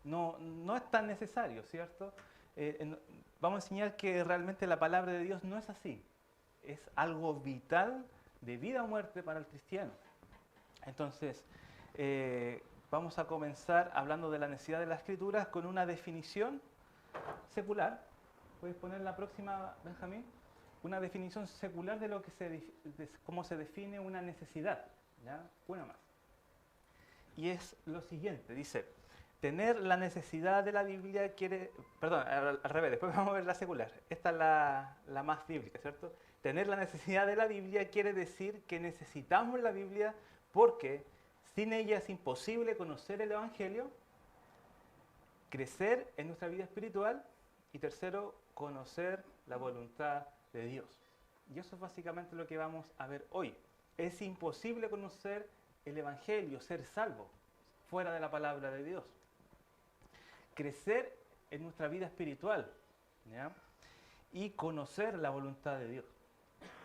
no es tan necesario, ¿cierto? Vamos a enseñar que realmente la palabra de Dios no es así. Es algo vital de vida o muerte para el cristiano. Entonces, vamos a comenzar hablando de la necesidad de las Escrituras con una definición secular. ¿Puedes poner la próxima, Benjamín? Una definición secular de lo que de cómo se define una necesidad. ¿Ya? Una más. Y es lo siguiente, dice, tener la necesidad de la Biblia quiere, perdón, al revés, después vamos a ver la secular. Esta es la más bíblica, ¿cierto? Tener la necesidad de la Biblia quiere decir que necesitamos la Biblia porque sin ella es imposible conocer el Evangelio, crecer en nuestra vida espiritual y tercero, conocer la voluntad de Dios. Y eso es básicamente lo que vamos a ver hoy. Es imposible conocer el Evangelio, ser salvo, fuera de la palabra de Dios. Crecer en nuestra vida espiritual, ¿ya? Y conocer la voluntad de Dios.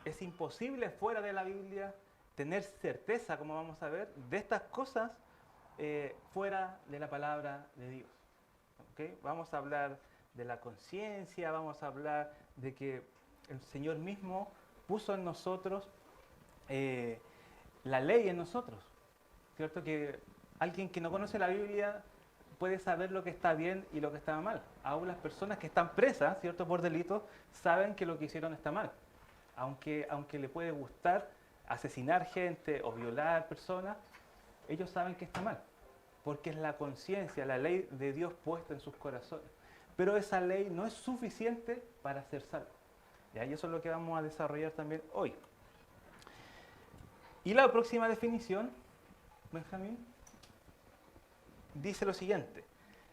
Es imposible fuera de la Biblia tener certeza, como vamos a ver, de estas cosas fuera de la palabra de Dios. ¿Okay? Vamos a hablar de la conciencia, vamos a hablar de que el Señor mismo puso en nosotros la ley en nosotros. ¿Cierto? Que alguien que no conoce la Biblia puede saber lo que está bien y lo que está mal. Aún las personas que están presas, ¿cierto?, por delitos, saben que lo que hicieron está mal. Aunque le puede gustar asesinar gente o violar personas, ellos saben que está mal. Porque es la conciencia, la ley de Dios puesta en sus corazones. Pero esa ley no es suficiente para ser salvo. ¿Ya? Y eso es lo que vamos a desarrollar también hoy. Y la próxima definición, Benjamín, dice lo siguiente.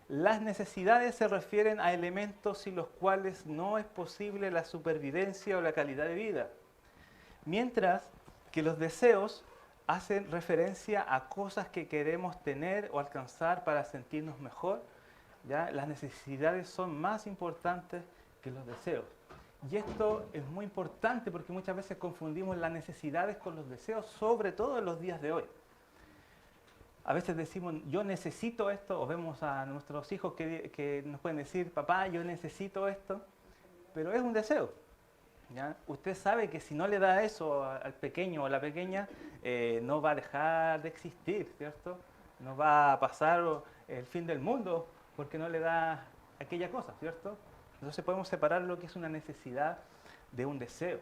Las necesidades se refieren a elementos sin los cuales no es posible la supervivencia o la calidad de vida. Mientras que los deseos hacen referencia a cosas que queremos tener o alcanzar para sentirnos mejor. ¿Ya? Las necesidades son más importantes que los deseos. Y esto es muy importante porque muchas veces confundimos las necesidades con los deseos, sobre todo en los días de hoy. A veces decimos, yo necesito esto, o vemos a nuestros hijos que nos pueden decir, papá, yo necesito esto, pero es un deseo. ¿Ya? Usted sabe que si no le da eso al pequeño o a la pequeña, no va a dejar de existir, ¿cierto? No va a pasar el fin del mundo porque no le da aquella cosa, ¿cierto? Entonces podemos separar lo que es una necesidad de un deseo.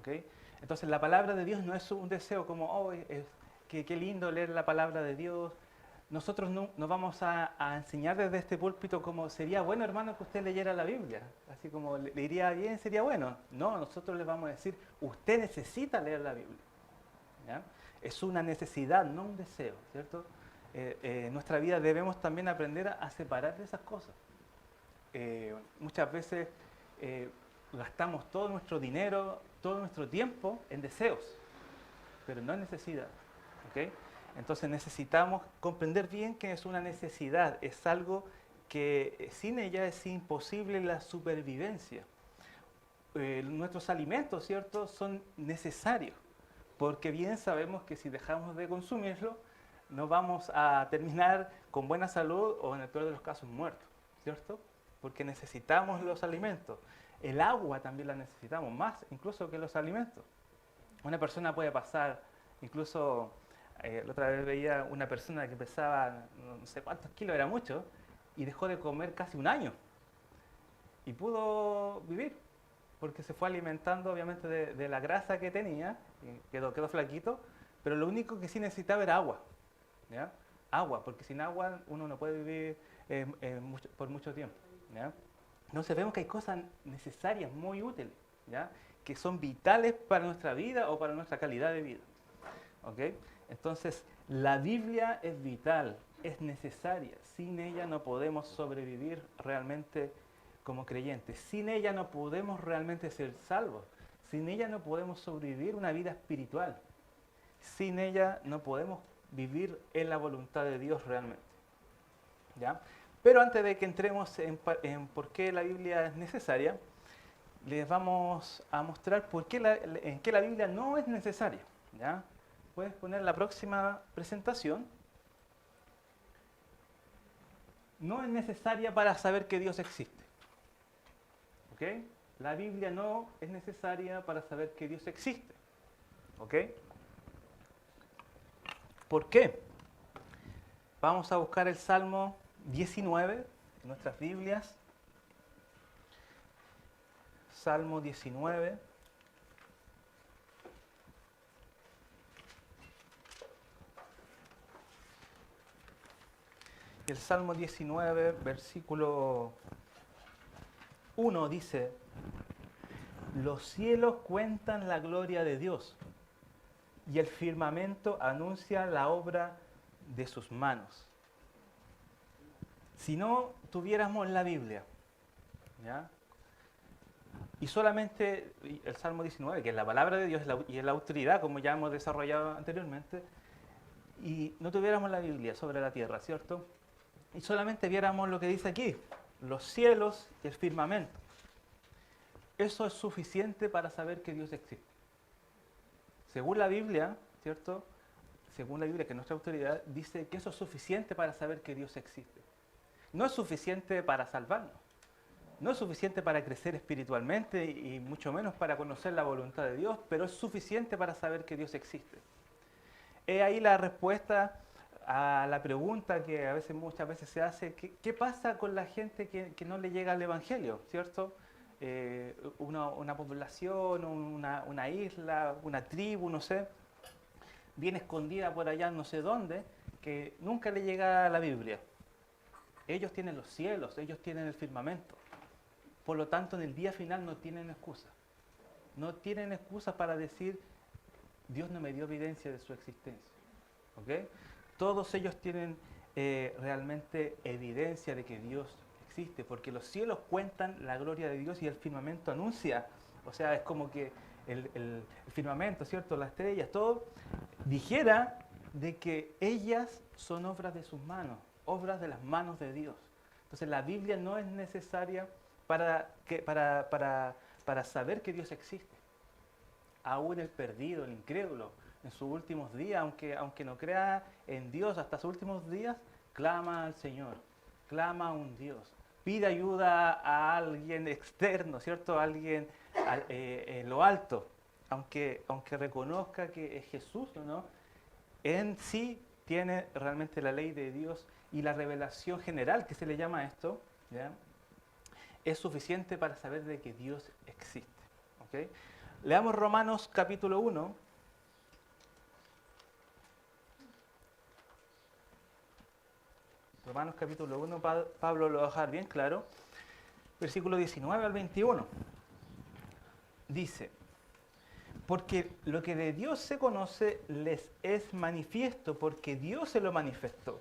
¿Okay? Entonces la palabra de Dios no es un deseo como, oh, qué lindo leer la palabra de Dios. Nosotros no vamos a enseñar desde este púlpito como sería bueno, hermano, que usted leyera la Biblia. Así como le iría bien, sería bueno. No, nosotros le vamos a decir, usted necesita leer la Biblia. ¿Ya? Es una necesidad, no un deseo, ¿cierto? En nuestra vida debemos también aprender a separar de esas cosas. Muchas veces gastamos todo nuestro dinero, todo nuestro tiempo en deseos, pero no en necesidad. ¿Okay? Entonces necesitamos comprender bien que es una necesidad, es algo que sin ella es imposible la supervivencia. Nuestros alimentos, ¿cierto?, son necesarios, porque bien sabemos que si dejamos de consumirlo, no vamos a terminar con buena salud o en el peor de los casos muertos, ¿cierto? Porque necesitamos los alimentos. El agua también la necesitamos, más incluso que los alimentos. Una persona puede pasar, incluso la otra vez veía una persona que pesaba no sé cuántos kilos, era mucho, y dejó de comer casi un año. Y pudo vivir, porque se fue alimentando obviamente de la grasa que tenía, y quedó flaquito, pero lo único que sí necesitaba era agua. ¿Ya? Agua, porque sin agua uno no puede vivir por mucho tiempo. ¿Ya? Entonces vemos que hay cosas necesarias, muy útiles, ¿ya?, que son vitales para nuestra vida o para nuestra calidad de vida. ¿Okay? Entonces, la Biblia es vital, es necesaria. Sin ella no podemos sobrevivir realmente como creyentes. Sin ella no podemos realmente ser salvos. Sin ella no podemos sobrevivir una vida espiritual. Sin ella no podemos vivir en la voluntad de Dios realmente. ¿Ya? Pero antes de que entremos en por qué la Biblia es necesaria, les vamos a mostrar en qué la Biblia no es necesaria. ¿Ya? Puedes poner la próxima presentación. no es necesaria para saber que Dios existe. ¿Ok? La Biblia no es necesaria para saber que Dios existe. ¿Ok? ¿Por qué? Vamos a buscar el Salmo 19 en nuestras Biblias. Salmo 19. El Salmo 19, versículo 1 dice: los cielos cuentan la gloria de Dios y el firmamento anuncia la obra de sus manos. Si no tuviéramos la Biblia, ¿ya? Y solamente el Salmo 19, que es la palabra de Dios y es la autoridad, como ya hemos desarrollado anteriormente, y no tuviéramos la Biblia sobre la tierra, ¿cierto? Y solamente viéramos lo que dice aquí, los cielos y el firmamento. Eso es suficiente para saber que Dios existe. Según la Biblia, ¿cierto? Según la Biblia, que es nuestra autoridad, dice que eso es suficiente para saber que Dios existe. No es suficiente para salvarnos. No es suficiente para crecer espiritualmente y mucho menos para conocer la voluntad de Dios, pero es suficiente para saber que Dios existe. Es ahí la respuesta a la pregunta que muchas veces se hace: ¿qué pasa con la gente que no le llega al Evangelio? ¿Cierto? Una población, una isla, una tribu, no sé, bien escondida por allá no sé dónde, que nunca le llega a la Biblia. Ellos tienen los cielos, ellos tienen el firmamento. Por lo tanto, en el día final no tienen excusa. No tienen excusa para decir: Dios no me dio evidencia de su existencia. ¿Ok? Todos ellos tienen realmente evidencia de que Dios existe, porque los cielos cuentan la gloria de Dios y el firmamento anuncia. O sea, es como que el firmamento, ¿cierto? Las estrellas, todo, dijera de que ellas son obras de sus manos, obras de las manos de Dios. Entonces la Biblia no es necesaria para saber que Dios existe. Aún el perdido, el incrédulo, en sus últimos días, aunque no crea en Dios hasta sus últimos días, clama al Señor, clama a un Dios, pide ayuda a alguien externo, ¿cierto? A alguien en lo alto, aunque reconozca que es Jesús, ¿no? En sí tiene realmente la ley de Dios y la revelación general, que se le llama esto, ¿ya? Es suficiente para saber de que Dios existe. ¿Okay? Leamos Romanos capítulo 1. Romanos capítulo 1, Pablo lo va a dejar bien claro. Versículo 19 al 21. Dice: porque lo que de Dios se conoce les es manifiesto, porque Dios se lo manifestó.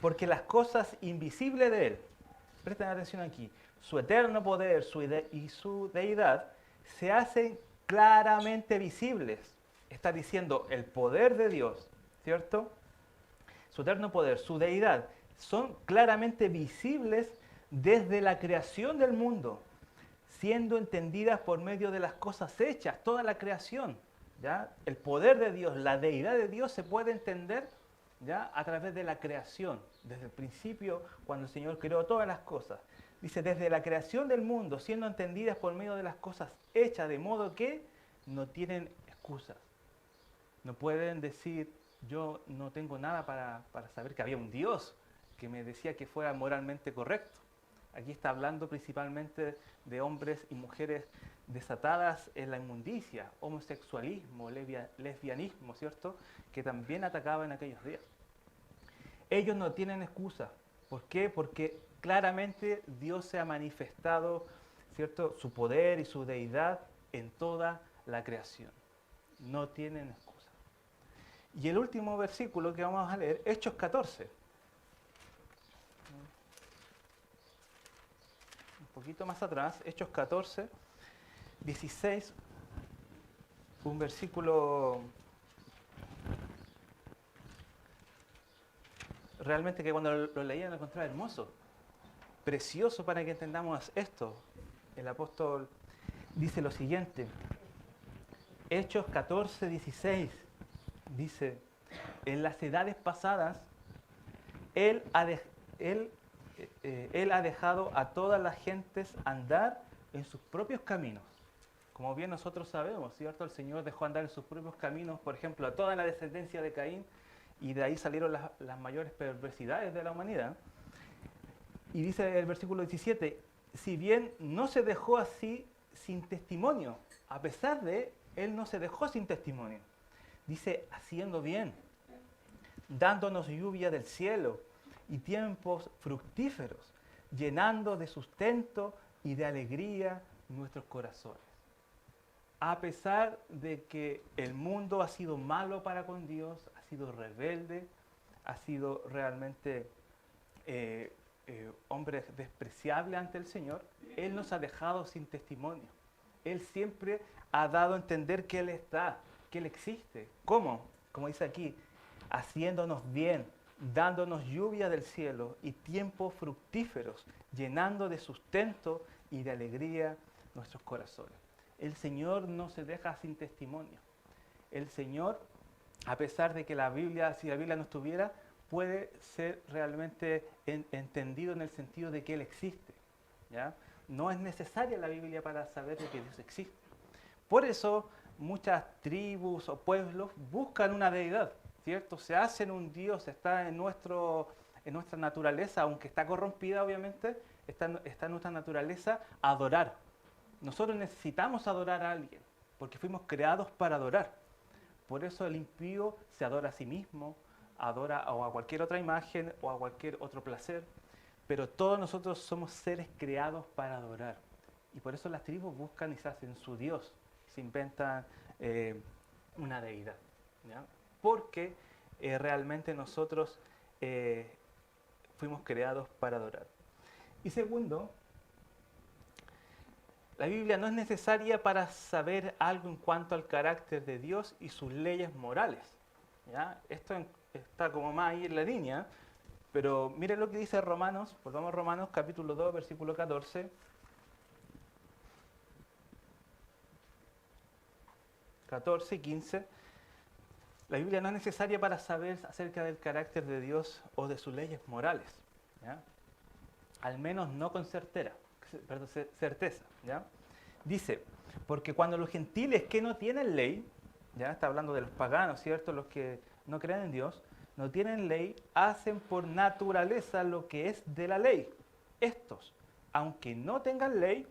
Porque las cosas invisibles de Él, presten atención aquí, su eterno poder y su deidad se hacen claramente visibles. Está diciendo el poder de Dios, ¿cierto? Su eterno poder, su deidad, son claramente visibles desde la creación del mundo, siendo entendidas por medio de las cosas hechas, toda la creación. ¿Ya? El poder de Dios, la deidad de Dios se puede entender, ¿ya?, a través de la creación, desde el principio, cuando el Señor creó todas las cosas. Dice, desde la creación del mundo, siendo entendidas por medio de las cosas hechas, de modo que no tienen excusas. No pueden decir: yo no tengo nada para saber que había un Dios que me decía que fuera moralmente correcto. Aquí está hablando principalmente de hombres y mujeres desatadas en la inmundicia, homosexualismo, lesbianismo, ¿cierto?, que también atacaba en aquellos días. Ellos no tienen excusa. ¿Por qué? Porque claramente Dios se ha manifestado, ¿cierto?, su poder y su deidad en toda la creación. No tienen excusa. Y el último versículo que vamos a leer, Hechos 14. Un poquito más atrás, Hechos 14, 16, un versículo realmente que cuando lo leía lo encontraba hermoso, precioso para que entendamos esto. El apóstol dice lo siguiente, Hechos 14, 16, dice: en las edades pasadas, él Él ha dejado a todas las gentes andar en sus propios caminos. Como bien nosotros sabemos, ¿cierto? El Señor dejó andar en sus propios caminos, por ejemplo, a toda la descendencia de Caín, y de ahí salieron las mayores perversidades de la humanidad. Y dice el versículo 17, si bien no se dejó así sin testimonio, a pesar de, Él no se dejó sin testimonio. Dice, haciendo bien, dándonos lluvia del cielo y tiempos fructíferos, llenando de sustento y de alegría nuestros corazones. A pesar de que el mundo ha sido malo para con Dios, ha sido rebelde, ha sido realmente hombre despreciable ante el Señor, Él nos ha dejado sin testimonio. Él siempre ha dado a entender que Él está, que Él existe. ¿Cómo? Como dice aquí, haciéndonos bien, dándonos lluvia del cielo y tiempos fructíferos, llenando de sustento y de alegría nuestros corazones. El Señor no se deja sin testimonio. El Señor, a pesar de que la Biblia, si la Biblia no estuviera, puede ser realmente entendido en el sentido de que Él existe, ¿ya? No es necesaria la Biblia para saber de que Dios existe. Por eso muchas tribus o pueblos buscan una deidad, ¿cierto? Se hacen un Dios, está en nuestra naturaleza, aunque está corrompida obviamente, está en nuestra naturaleza adorar. Nosotros necesitamos adorar a alguien, porque fuimos creados para adorar. Por eso el impío se adora a sí mismo, adora o a cualquier otra imagen o a cualquier otro placer, pero todos nosotros somos seres creados para adorar. Y por eso las tribus buscan y se hacen su Dios, se inventan una deidad, ¿ya? Porque realmente nosotros fuimos creados para adorar. Y segundo, la Biblia no es necesaria para saber algo en cuanto al carácter de Dios y sus leyes morales, ¿ya? Esto está como más ahí en la línea, pero miren lo que dice Romanos, volvamos a Romanos capítulo 2, versículo 14. 14 y 15. La Biblia no es necesaria para saber acerca del carácter de Dios o de sus leyes morales, ¿ya? Al menos no con certeza, ¿ya? Dice, porque cuando los gentiles que no tienen ley, ya está hablando de los paganos, ¿cierto? Los que no creen en Dios, no tienen ley, hacen por naturaleza lo que es de la ley. Estos, aunque no tengan ley,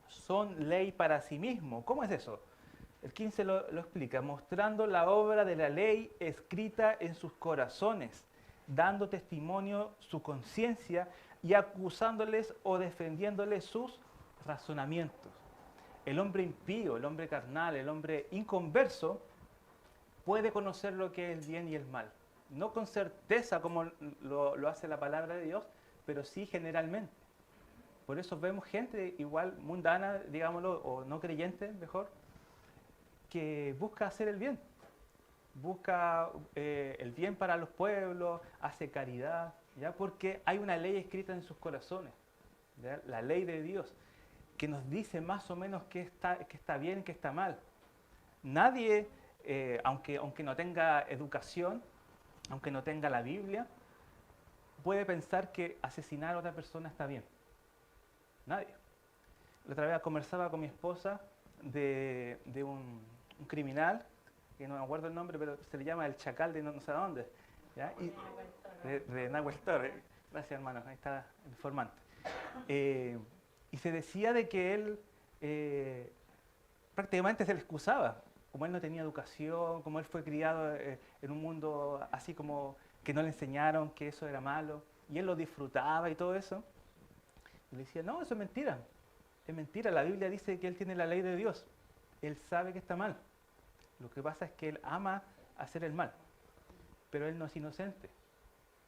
son ley para sí mismos. ¿Cómo es eso? El 15 lo explica, mostrando la obra de la ley escrita en sus corazones, dando testimonio su conciencia y acusándoles o defendiéndoles sus razonamientos. El hombre impío, el hombre carnal, el hombre inconverso puede conocer lo que es el bien y el mal. No con certeza como lo hace la palabra de Dios, pero sí generalmente. Por eso vemos gente igual mundana, digámoslo, o no creyente, mejor, que busca hacer el bien. Busca el bien para los pueblos, hace caridad, ¿ya? Porque hay una ley escrita en sus corazones, ¿ya? La ley de Dios, que nos dice más o menos qué está bien, qué está mal. Nadie, aunque no tenga educación, aunque no tenga la Biblia, puede pensar que asesinar a otra persona está bien. Nadie. La otra vez conversaba con mi esposa de un criminal, que no me acuerdo el nombre, pero se le llama el Chacal de no sé dónde, ¿ya? Y, de Nahuel Torre. Gracias, hermano, ahí está el informante. Y se decía de que él prácticamente se le excusaba, como él no tenía educación, como él fue criado en un mundo así como que no le enseñaron que eso era malo, y él lo disfrutaba y todo eso. Y le decía, no, eso es mentira, la Biblia dice que él tiene la ley de Dios, él sabe que está mal. Lo que pasa es que él ama hacer el mal, pero él no es inocente,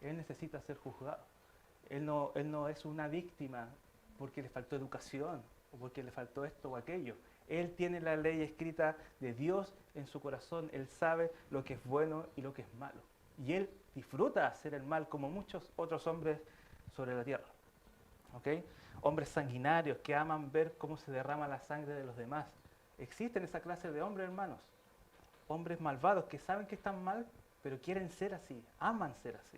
él necesita ser juzgado. Él no es una víctima porque le faltó educación o porque le faltó esto o aquello. Él tiene la ley escrita de Dios en su corazón, él sabe lo que es bueno y lo que es malo. Y él disfruta hacer el mal como muchos otros hombres sobre la tierra. ¿Okay? Hombres sanguinarios que aman ver cómo se derrama la sangre de los demás. Existen esa clase de hombres, hermanos. Hombres malvados que saben que están mal, pero quieren ser así, aman ser así.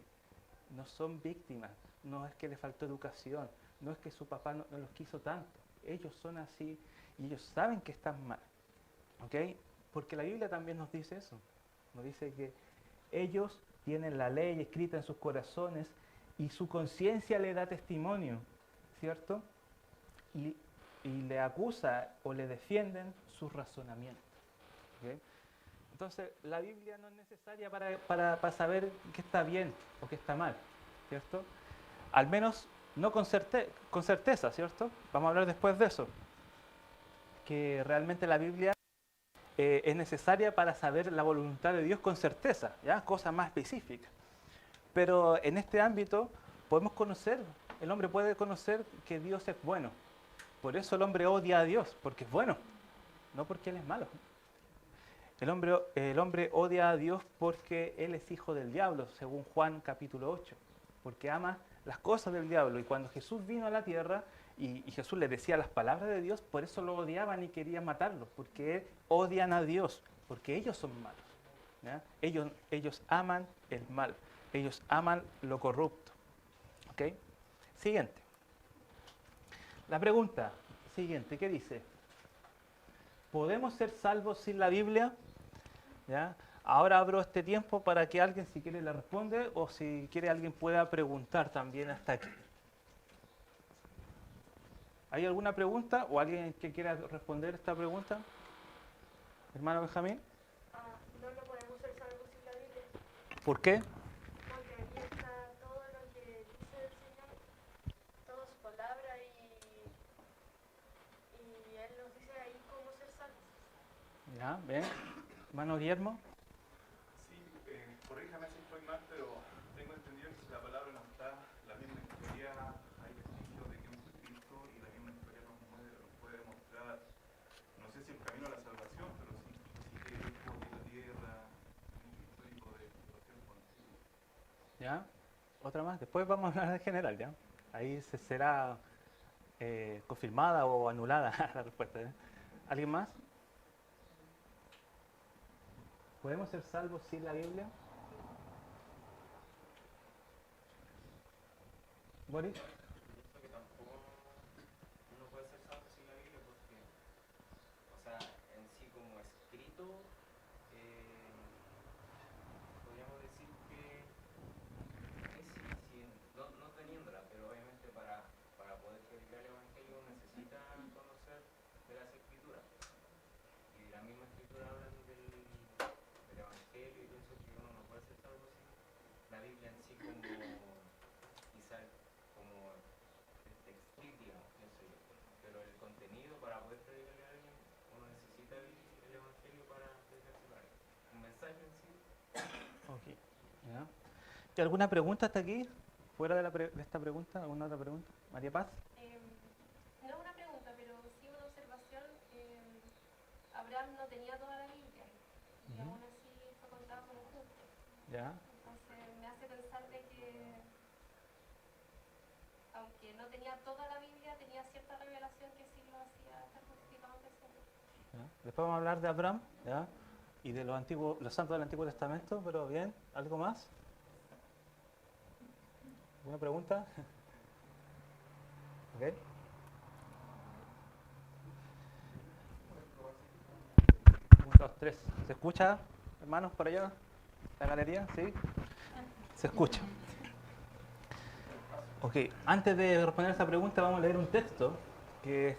No son víctimas, no es que le faltó educación, no es que su papá no los quiso tanto. Ellos son así y ellos saben que están mal. ¿Ok? Porque la Biblia también nos dice eso. Nos dice que ellos tienen la ley escrita en sus corazones y su conciencia le da testimonio, ¿cierto? Y le acusa o le defienden sus razonamientos. ¿Ok? Entonces, la Biblia no es necesaria para saber qué está bien o qué está mal, ¿cierto? Al menos no con certeza, ¿cierto? Vamos a hablar después de eso. Que realmente la Biblia es necesaria para saber la voluntad de Dios con certeza, ¿ya? Cosas más específicas. Pero en este ámbito podemos conocer, el hombre puede conocer que Dios es bueno. Por eso el hombre odia a Dios, porque es bueno, no porque Él es malo. El hombre odia a Dios porque Él es hijo del diablo, según Juan capítulo 8, porque ama las cosas del diablo. Y cuando Jesús vino a la tierra y Jesús le decía las palabras de Dios, por eso lo odiaban y querían matarlo, porque odian a Dios, porque ellos son malos. ¿Ya? Ellos aman el mal, ellos aman lo corrupto. ¿Ok? Siguiente. La pregunta siguiente, ¿qué dice? ¿Podemos ser salvos sin la Biblia? ¿Ya? Ahora abro este tiempo para que alguien, si quiere, le responde o si quiere alguien pueda preguntar también hasta aquí. ¿Hay alguna pregunta o alguien que quiera responder esta pregunta? Hermano Benjamín. No lo podemos ser salvos sin la Biblia, ¿Por qué? porque aquí está todo lo que dice el Señor, toda su palabra y Él nos dice ahí cómo ser salvos. Ya, bien. Hermano Guillermo. Sí, corríjame si estoy mal, pero tengo entendido que si la palabra no está, la misma historia, hay vestigios de que es Cristo y la misma historia nos puede mostrar, no sé si el camino a la salvación, pero sí que es hijo de la tierra, histórico de los tiempos antiguos. ¿Ya? Otra más. Después vamos a hablar en general, ¿ya? Ahí será confirmada o anulada la respuesta. ¿Ya? ¿Alguien más? ¿Podemos ser salvos sin la Biblia? ¿Boris? Yo pienso que tampoco uno puede ser salvo sin la Biblia porque, o sea, en sí como escrito, podríamos decir que sí, no teniéndola, pero obviamente para poder predicar el Evangelio uno necesita conocer de las Escrituras. Y la misma Escritura habla del Evangelio y pienso que uno no puede ser salvo sin la Biblia en sí como quizás como textil, digamos, pienso yo. Pero el contenido para poder predicarle a alguien, uno necesita el Evangelio para predicárselo a alguien. Un mensaje en sí. Ok. ¿Ya? ¿Y alguna pregunta hasta aquí? ¿Fuera de esta pregunta? ¿Alguna otra pregunta? María Paz. No una pregunta, pero sí una observación. Abraham no tenía toda la Biblia y aún así fue contado como justo. ¿Ya? Entonces me hace pensar de que aunque no tenía toda la Biblia, tenía cierta revelación que sí lo hacía estar justificado ante el Señor. ¿Ya? Después vamos a hablar de Abraham, ¿ya? Y de los santos del Antiguo Testamento, pero bien, ¿algo más? ¿Alguna pregunta? ¿Ok? 1, 2, 3. ¿Se escucha, hermanos, por allá? ¿La galería? ¿Sí? Se escucha. Ok, antes de responder a esa pregunta vamos a leer un texto que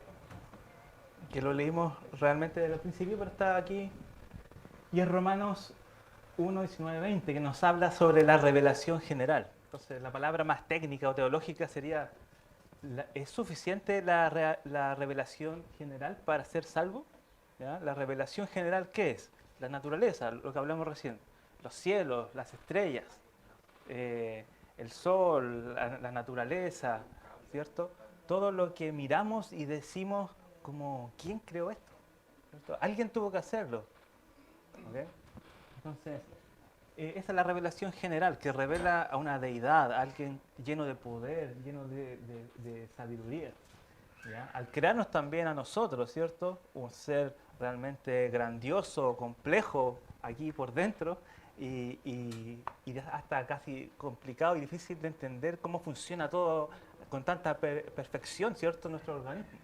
lo leímos realmente desde el principio, pero está aquí. Y es Romanos 1, 19, 20, que nos habla sobre la revelación general. Entonces, la palabra más técnica o teológica sería, ¿es suficiente la revelación general para ser salvo? ¿Ya? La revelación general, ¿qué es? La naturaleza, lo que hablamos recién. Los cielos, las estrellas, el sol, la naturaleza, ¿cierto? Todo lo que miramos y decimos como, ¿quién creó esto? ¿Cierto? Alguien tuvo que hacerlo. ¿Okay? Entonces, esa es la revelación general, que revela a una deidad, a alguien lleno de poder, lleno de sabiduría. ¿Ya? Al crearnos también a nosotros, ¿cierto? Un ser realmente grandioso, complejo aquí por dentro, y hasta casi complicado y difícil de entender cómo funciona todo con tanta perfección, ¿cierto?, nuestro organismo.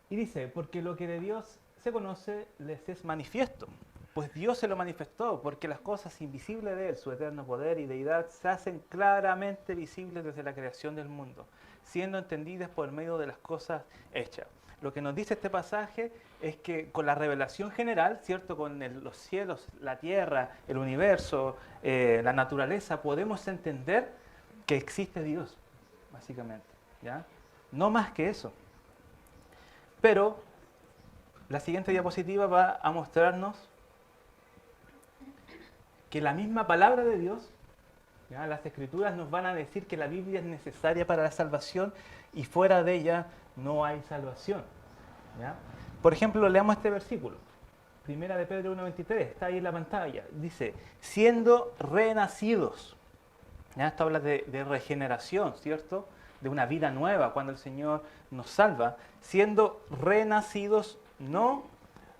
Y dice, porque lo que de Dios se conoce les es manifiesto, pues Dios se lo manifestó, porque las cosas invisibles de Él, su eterno poder y deidad, se hacen claramente visibles desde la creación del mundo, siendo entendidas por medio de las cosas hechas. Lo que nos dice este pasaje es que con la revelación general, ¿cierto?, con los cielos, la tierra, el universo, la naturaleza, podemos entender que existe Dios, básicamente, ¿ya? No más que eso. Pero la siguiente diapositiva va a mostrarnos que la misma palabra de Dios, ¿ya?, las Escrituras nos van a decir que la Biblia es necesaria para la salvación y fuera de ella no hay salvación, ¿ya? Por ejemplo, leamos este versículo, Primera de Pedro 1:23, está ahí en la pantalla. Dice, siendo renacidos. ¿Ya? Esto habla de regeneración, ¿cierto? De una vida nueva cuando el Señor nos salva, siendo renacidos no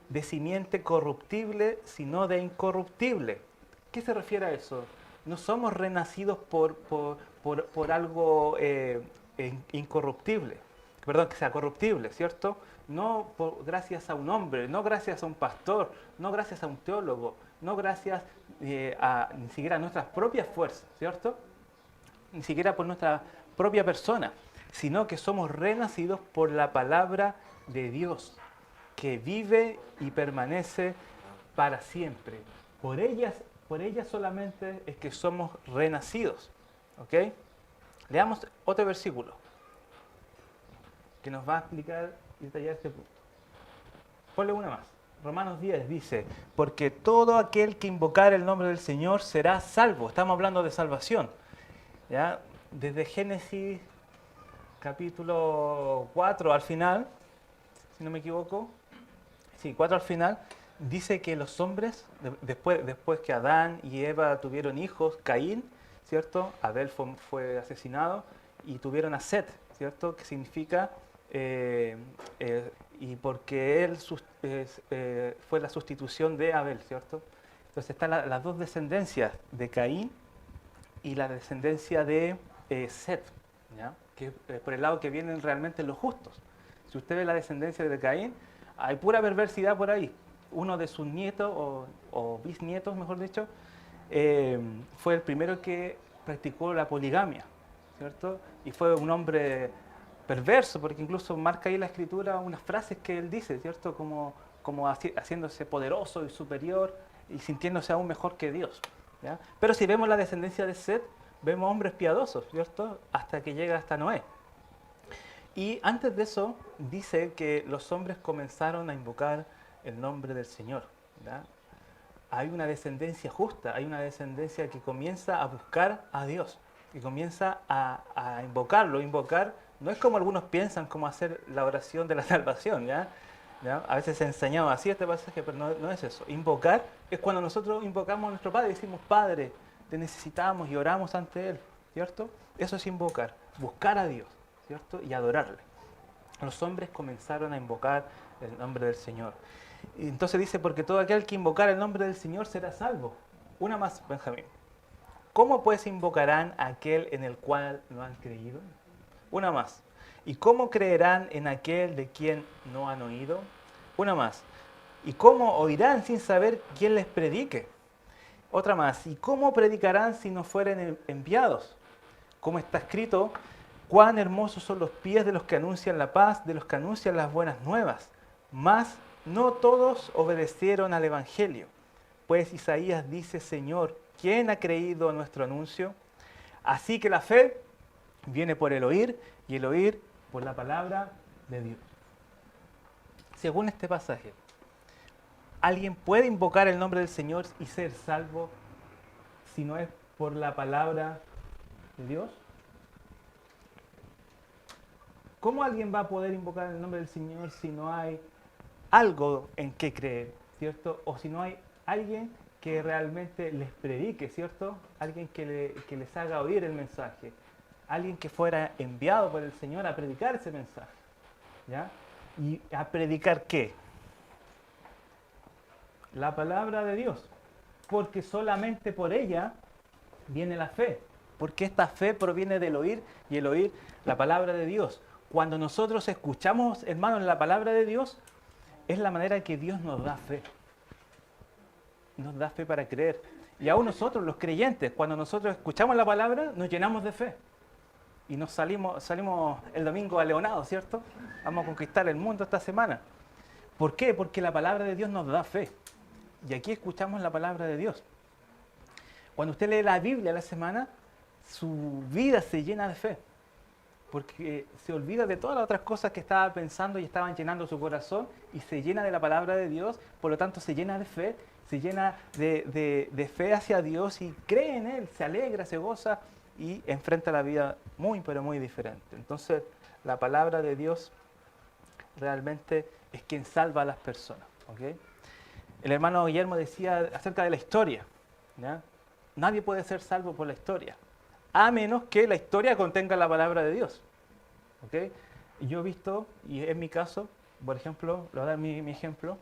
de simiente corruptible, sino de incorruptible. ¿Qué se refiere a eso? No somos renacidos por algo incorruptible, perdón, que sea corruptible, ¿cierto? No gracias a un hombre, no gracias a un pastor, no gracias a un teólogo, no gracias ni siquiera a nuestras propias fuerzas, ¿cierto? Ni siquiera por nuestra propia persona, sino que somos renacidos por la palabra de Dios, que vive y permanece para siempre. Por ella solamente es que somos renacidos. ¿Ok? Leamos otro versículo que nos va a explicar y detallar este punto. Ponle una más. Romanos 10 dice, porque todo aquel que invocar el nombre del Señor será salvo. Estamos hablando de salvación, ¿ya? Desde Génesis capítulo 4 al final, si no me equivoco, sí, 4 al final, dice que los hombres, después que Adán y Eva tuvieron hijos, Caín, ¿cierto? Abel fue asesinado y tuvieron a Set, ¿cierto? Que significa, y porque él fue la sustitución de Abel, ¿cierto? Entonces están las dos descendencias de Caín y la descendencia de Set, ¿ya? Que por el lado que vienen realmente los justos. Si usted ve la descendencia de Caín, hay pura perversidad por ahí. Uno de sus nietos, o bisnietos, mejor dicho, fue el primero que practicó la poligamia, ¿cierto? Y fue un hombre perverso, porque incluso marca ahí la Escritura unas frases que él dice, ¿cierto? Como haciéndose poderoso y superior y sintiéndose aún mejor que Dios, ¿ya? Pero si vemos la descendencia de Set, vemos hombres piadosos, ¿cierto? Hasta que llega hasta Noé. Y antes de eso, dice que los hombres comenzaron a invocar el nombre del Señor, ¿ya? Hay una descendencia justa, hay una descendencia que comienza a buscar a Dios, que comienza a invocarlo. Invocar no es como algunos piensan, como hacer la oración de la salvación, ¿ya? ¿Ya? A veces se enseñaba así este pasaje, pero no es eso. Invocar es cuando nosotros invocamos a nuestro Padre y decimos, Padre, te necesitamos y oramos ante Él, ¿cierto? Eso es invocar, buscar a Dios, ¿cierto? Y adorarle. Los hombres comenzaron a invocar el nombre del Señor. Y entonces dice, porque todo aquel que invocar el nombre del Señor será salvo. Una más, Benjamín. ¿Cómo pues invocarán a aquel en el cual no han creído? Una más. ¿Y cómo creerán en aquel de quien no han oído? Una más. ¿Y cómo oirán sin saber quién les predique? Otra más. ¿Y cómo predicarán si no fueren enviados? Como está escrito, cuán hermosos son los pies de los que anuncian la paz, de los que anuncian las buenas nuevas. Mas no todos obedecieron al Evangelio. Pues Isaías dice, Señor, ¿quién ha creído a nuestro anuncio? Así que la fe viene por el oír y el oír por la palabra de Dios. Según este pasaje, ¿alguien puede invocar el nombre del Señor y ser salvo si no es por la palabra de Dios? ¿Cómo alguien va a poder invocar el nombre del Señor si no hay algo en que creer, ¿cierto? O si no hay alguien que realmente les predique, ¿cierto? Alguien que les haga oír el mensaje. Alguien que fuera enviado por el Señor a predicar ese mensaje, ¿ya? ¿Y a predicar qué? La palabra de Dios, porque solamente por ella viene la fe. Porque esta fe proviene del oír y el oír la palabra de Dios. Cuando nosotros escuchamos, hermanos, la palabra de Dios, es la manera que Dios nos da fe. Nos da fe para creer. Y aún nosotros, los creyentes, cuando nosotros escuchamos la palabra, nos llenamos de fe. Y nos salimos el domingo aleonados, ¿cierto? Vamos a conquistar el mundo esta semana. ¿Por qué? Porque la palabra de Dios nos da fe. Y aquí escuchamos la palabra de Dios. Cuando usted lee la Biblia a la semana, su vida se llena de fe. Porque se olvida de todas las otras cosas que estaba pensando y estaban llenando su corazón y se llena de la palabra de Dios, por lo tanto se llena de fe, se llena de fe hacia Dios y cree en Él, se alegra, se goza y enfrenta la vida muy, pero muy diferente. Entonces, la palabra de Dios realmente es quien salva a las personas. ¿Okay? El hermano Guillermo decía acerca de la historia, ¿ya? Nadie puede ser salvo por la historia, a menos que la historia contenga la palabra de Dios. ¿Okay? Yo he visto, y en mi caso, por ejemplo, le voy a dar mi ejemplo,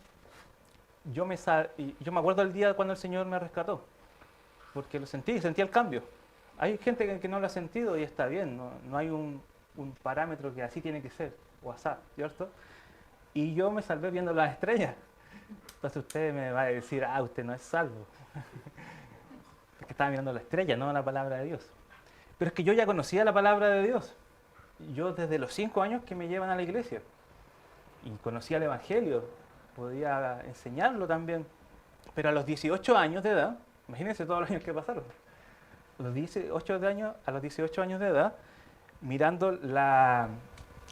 yo me acuerdo del día cuando el Señor me rescató, porque lo sentí el cambio. Hay gente que no lo ha sentido y está bien, no hay un parámetro que así tiene que ser, o asá, ¿cierto? Y yo me salvé viendo las estrellas. Entonces usted me va a decir, usted no es salvo. Porque estaba mirando la estrella, no la palabra de Dios. Pero es que yo ya conocía la palabra de Dios. Yo desde los 5 años que me llevan a la iglesia. Y conocía el Evangelio, podía enseñarlo también. Pero a los 18 años de edad, imagínense todos los años que pasaron. A los 18 años de edad, mirando la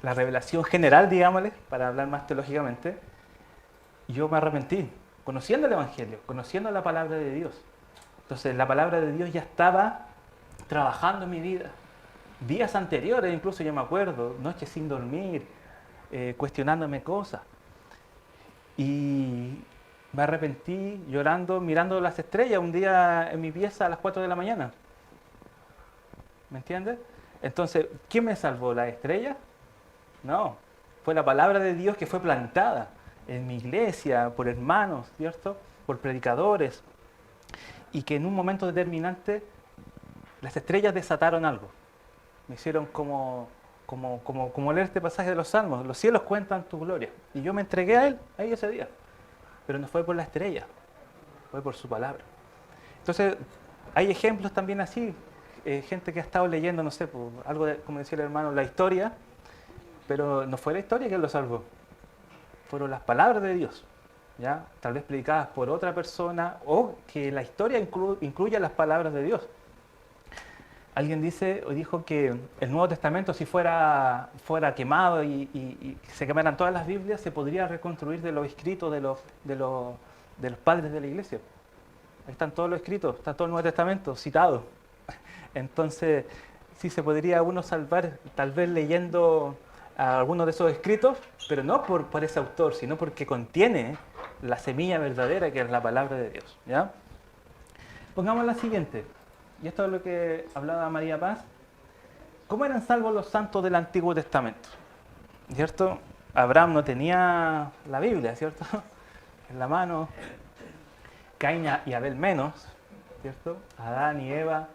revelación general, digámosle, para hablar más teológicamente, yo me arrepentí, conociendo el Evangelio, conociendo la palabra de Dios. Entonces la palabra de Dios ya estaba trabajando en mi vida. Días anteriores, incluso yo me acuerdo, noches sin dormir, cuestionándome cosas. Y me arrepentí llorando, mirando las estrellas un día en mi pieza a las 4 de la mañana. ¿Me entiendes? Entonces, ¿quién me salvó? ¿La estrella? No, fue la palabra de Dios que fue plantada en mi iglesia, por hermanos, ¿cierto? Por predicadores. Y que en un momento determinante las estrellas desataron algo. Me hicieron como leer este pasaje de los Salmos. Los cielos cuentan tu gloria. Y yo me entregué a Él ahí ese día. Pero no fue por la estrella, fue por su palabra. Entonces, hay ejemplos también así. Gente que ha estado leyendo, no sé, pues, algo de, como decía el hermano, la historia. Pero no fue la historia que lo salvó. Fueron las palabras de Dios. ¿Ya? Tal vez predicadas por otra persona o que la historia incluya las palabras de Dios. Alguien dijo que el Nuevo Testamento, si fuera quemado y se quemaran todas las Biblias, se podría reconstruir de los escritos de los padres de la iglesia. Ahí están todos los escritos, está todo el Nuevo Testamento citado. Entonces, sí se podría uno salvar, tal vez leyendo algunos de esos escritos, pero no por ese autor, sino porque contiene la semilla verdadera que es la palabra de Dios. ¿Ya? Pongamos la siguiente. Y esto es lo que hablaba María Paz. ¿Cómo eran salvos los santos del Antiguo Testamento? ¿Cierto? Abraham no tenía la Biblia, ¿cierto? En la mano. Caín y Abel menos, ¿cierto? Adán y Eva,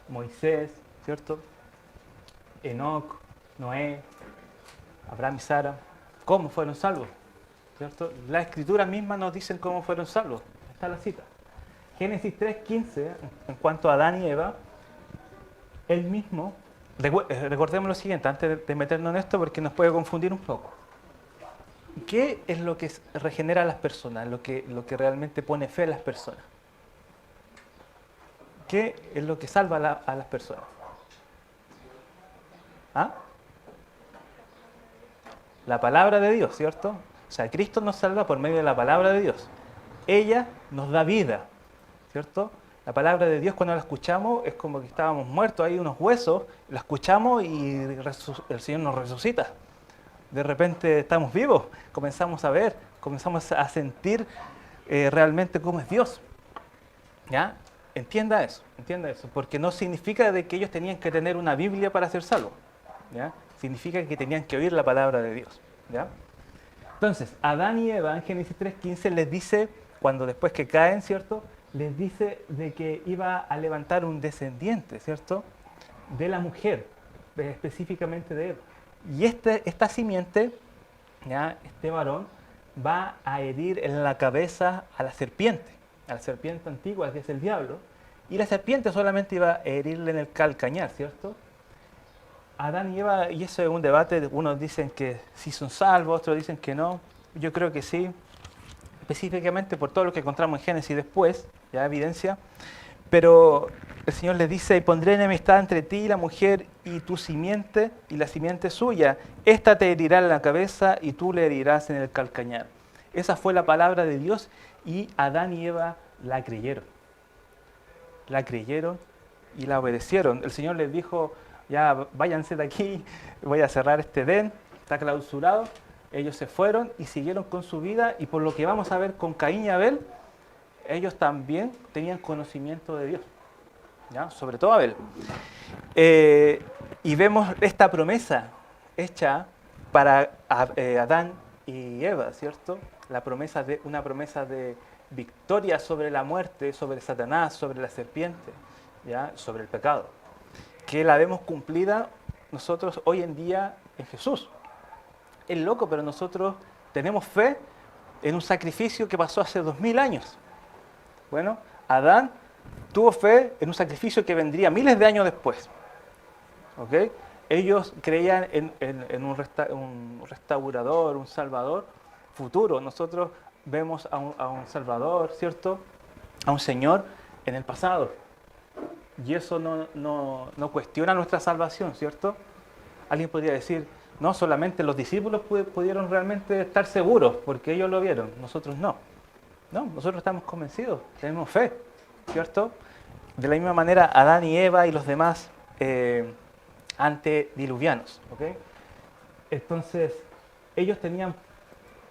Moisés, ¿cierto? Enoc, Noé, Abraham y Sara. ¿Cómo fueron salvos? ¿Cierto? Las escrituras mismas nos dicen cómo fueron salvos. Está la cita. Génesis 3:15, en cuanto a Adán y Eva, él mismo, recordemos lo siguiente, antes de meternos en esto, porque nos puede confundir un poco. ¿Qué es lo que regenera a las personas, lo que realmente pone fe a las personas? ¿Qué es lo que salva a las personas? ¿Ah? La palabra de Dios, ¿cierto? O sea, Cristo nos salva por medio de la palabra de Dios. Ella nos da vida, ¿cierto? La palabra de Dios, cuando la escuchamos, es como que estábamos muertos, hay unos huesos, la escuchamos y el Señor nos resucita. De repente estamos vivos, comenzamos a ver, comenzamos a sentir realmente cómo es Dios. ¿Ya? Entienda eso, porque no significa de que ellos tenían que tener una Biblia para ser salvos. ¿Ya? Significa que tenían que oír la palabra de Dios. ¿Ya? Entonces, Adán y Eva en Génesis 3:15 les dice cuando después que caen, ¿cierto? Les dice de que iba a levantar un descendiente, ¿cierto? De la mujer, específicamente de él. Y esta simiente, ¿ya? Este varón, va a herir en la cabeza a la serpiente antigua, que es el diablo, y la serpiente solamente iba a herirle en el calcañar, ¿cierto? Adán y Eva, y eso es un debate, unos dicen que sí son salvos, otros dicen que no. Yo creo que sí, específicamente por todo lo que encontramos en Génesis después, ya evidencia. Pero el Señor les dice, y pondré enemistad entre ti y la mujer y tu simiente y la simiente suya. Esta te herirá en la cabeza y tú le herirás en el calcañar. Esa fue la palabra de Dios y Adán y Eva la creyeron. La creyeron y la obedecieron. El Señor les dijo, ya váyanse de aquí, voy a cerrar este Edén, está clausurado. Ellos se fueron y siguieron con su vida, y por lo que vamos a ver con Caín y Abel, ellos también tenían conocimiento de Dios, ¿ya? Sobre todo Abel. Y vemos esta promesa hecha para Adán y Eva, ¿cierto? Una promesa de victoria sobre la muerte, sobre Satanás, sobre la serpiente, ¿ya? Sobre el pecado, que la vemos cumplida nosotros hoy en día en Jesús. Es loco, pero nosotros tenemos fe en un sacrificio que pasó hace 2000 años. Bueno, Adán tuvo fe en un sacrificio que vendría miles de años después. ¿Ok? Ellos creían en un restaurador, un salvador futuro. Nosotros vemos a un salvador, ¿cierto? A un Señor en el pasado. Y eso no cuestiona nuestra salvación, ¿cierto? Alguien podría decir, no, solamente los discípulos pudieron realmente estar seguros porque ellos lo vieron, nosotros no. No, nosotros estamos convencidos, tenemos fe, ¿cierto? De la misma manera, Adán y Eva y los demás antediluvianos, ¿ok? Entonces, ellos tenían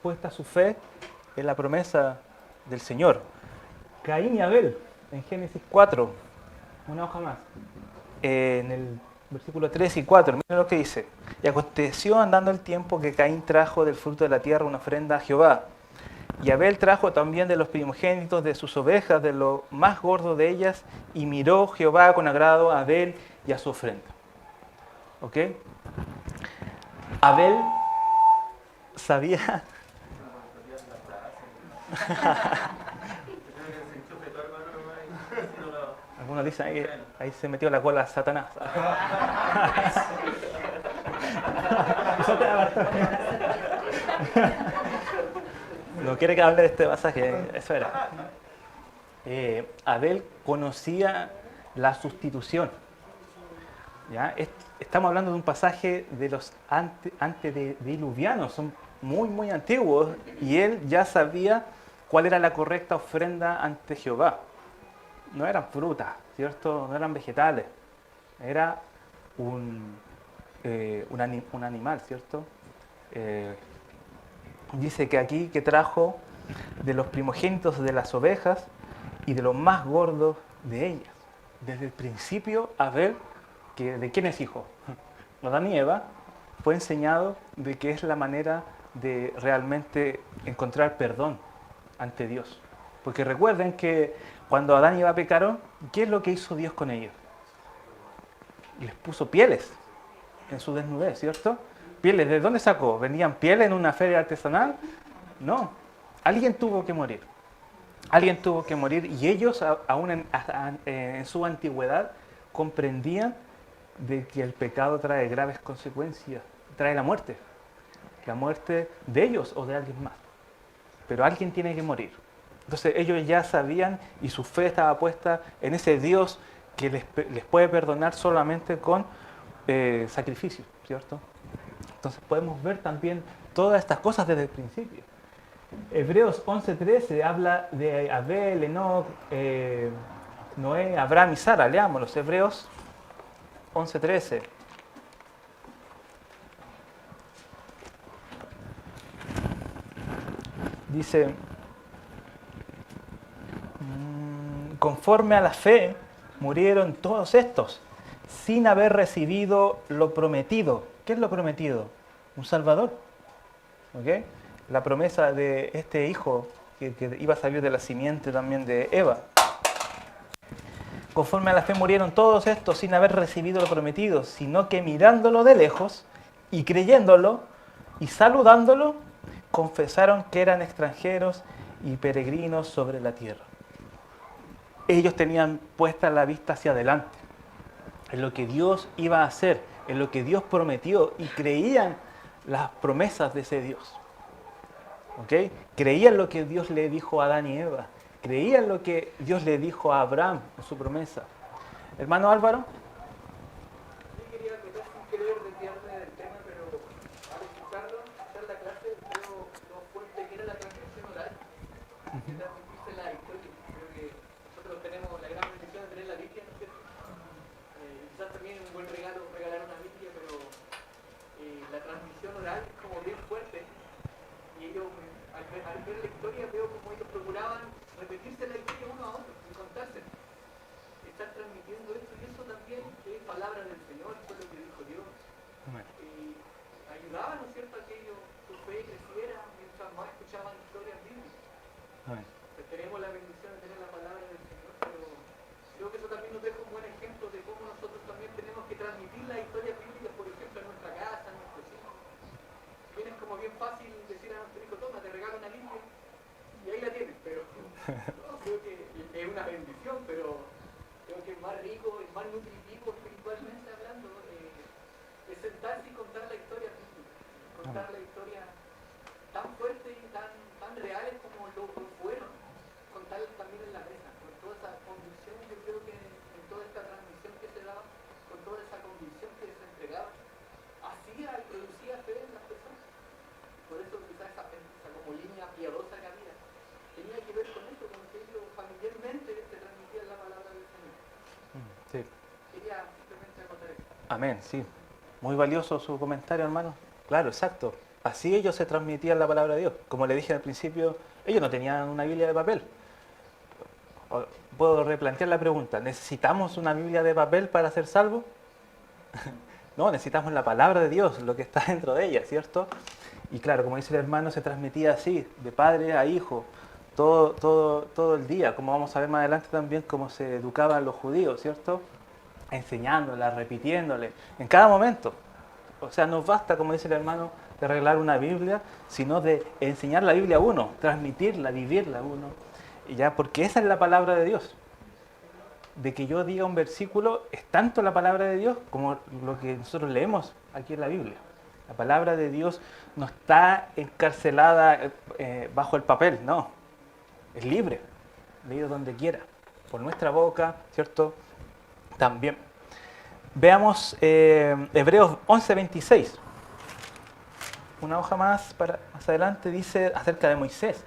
puesta su fe en la promesa del Señor. Caín y Abel, en Génesis 4, una hoja más, en el versículos 3 y 4, miren lo que dice. Y aconteció andando el tiempo que Caín trajo del fruto de la tierra una ofrenda a Jehová. Y Abel trajo también de los primogénitos de sus ovejas, de lo más gordo de ellas, y miró Jehová con agrado a Abel y a su ofrenda. ¿Ok? Abel sabía... Algunos dicen, ahí se metió la cola Satanás. No quiere que hable de este pasaje, eso era. Abel conocía la sustitución. ¿Ya? Estamos hablando de un pasaje de los antediluvianos, son muy, muy antiguos, y él ya sabía cuál era la correcta ofrenda ante Jehová. No eran frutas, ¿cierto? No eran vegetales. Era un animal, ¿cierto? Dice que aquí que trajo de los primogénitos de las ovejas y de los más gordos de ellas. Desde el principio, Abel, ¿de quién es hijo? Adán y Eva, fue enseñado de que es la manera de realmente encontrar perdón ante Dios. Porque recuerden que cuando Adán y Eva pecaron, ¿qué es lo que hizo Dios con ellos? Les puso pieles en su desnudez, ¿cierto? Pieles, ¿de dónde sacó? ¿Vendían pieles en una feria artesanal? No, alguien tuvo que morir. Alguien tuvo que morir, y ellos, aún en su antigüedad, comprendían de que el pecado trae graves consecuencias, trae la muerte de ellos o de alguien más. Pero alguien tiene que morir. Entonces ellos ya sabían, y su fe estaba puesta en ese Dios que les puede perdonar solamente con sacrificio, ¿cierto? Entonces podemos ver también todas estas cosas desde el principio. Hebreos 11:13 habla de Abel, Enoc, Noé, Abraham y Sara. Leamos los Hebreos 11:13. Dice, conforme a la fe murieron todos estos, sin haber recibido lo prometido. ¿Qué es lo prometido? Un Salvador. ¿Ok? La promesa de este Hijo que iba a salir de la simiente también de Eva. Conforme a la fe murieron todos estos sin haber recibido lo prometido, sino que mirándolo de lejos y creyéndolo y saludándolo, confesaron que eran extranjeros y peregrinos sobre la tierra. Ellos tenían puesta la vista hacia adelante, en lo que Dios iba a hacer, en lo que Dios prometió, y creían las promesas de ese Dios. ¿Ok? Creían lo que Dios le dijo a Adán y Eva. Creían lo que Dios le dijo a Abraham en su promesa. Hermano Álvaro. Yo quería acotar sin querer desviarme del tema, pero al escucharlo, escuchar la clase, veo lo fuerte que era la transmisión oral, que transmitirse la historia. Creo que nosotros tenemos la gran bendición de tener la Biblia, ¿no es cierto? Quizás también es un buen regalo regalar una Biblia, pero la transmisión oral es como bien fuerte. Y ellos, al ver la historia, veo como ellos procuraban repetirse la historia uno a otro y contarse. Están transmitiendo esto, y eso también es palabra del Señor, fue lo que dijo Dios. Ayudaba, ¿no es cierto?, a que ellos, su fe creciera mientras más escuchaban historias bíblicas. Pues tenemos la bendición de tener la palabra del Señor, pero creo que eso también nos deja un buen ejemplo de cómo nosotros también tenemos que transmitir las historias bíblicas, por ejemplo, en nuestra casa, en nuestros hijos. Bien, es como bien fácil decir a nuestro hijo: toma, te regalo una Biblia, y ahí la tienes, pero no, creo que es una bendición, pero creo que es más rico, es más nutritivo espiritualmente hablando, es sentarse y contar la historia bíblica, contar la historia tan fuerte y tan reales como lo fueron, contarlas también en la mesa, con toda esa convicción. Yo creo que en toda esta transmisión que se daba, con toda esa convicción que se entregaba, hacía y producía fe en las personas. Por eso quizás esa como línea piadosa que había tenía que ver con eso, con que ellos familiarmente se transmitían la palabra del Señor. Sí. Quería simplemente anotar eso. Amén, sí. Muy valioso su comentario, hermano. Claro, exacto. Así ellos se transmitían la palabra de Dios. Como le dije al principio, ellos no tenían una Biblia de papel. Puedo replantear la pregunta: ¿necesitamos una Biblia de papel para ser salvos? No, necesitamos la palabra de Dios, lo que está dentro de ella, ¿cierto? Y claro, como dice el hermano, se transmitía así, de padre a hijo, todo el día, como vamos a ver más adelante también cómo se educaban los judíos, ¿cierto? Enseñándola, repitiéndole, en cada momento. O sea, no basta, como dice el hermano, de regalar una Biblia, sino de enseñar la Biblia a uno, transmitirla, vivirla a uno. Y ya, porque esa es la palabra de Dios. De que yo diga un versículo es tanto la palabra de Dios como lo que nosotros leemos aquí en la Biblia. La palabra de Dios no está encarcelada bajo el papel, no. Es libre, leído donde quiera, por nuestra boca, ¿cierto? También. Veamos Hebreos 11:26. Una hoja más adelante dice acerca de Moisés.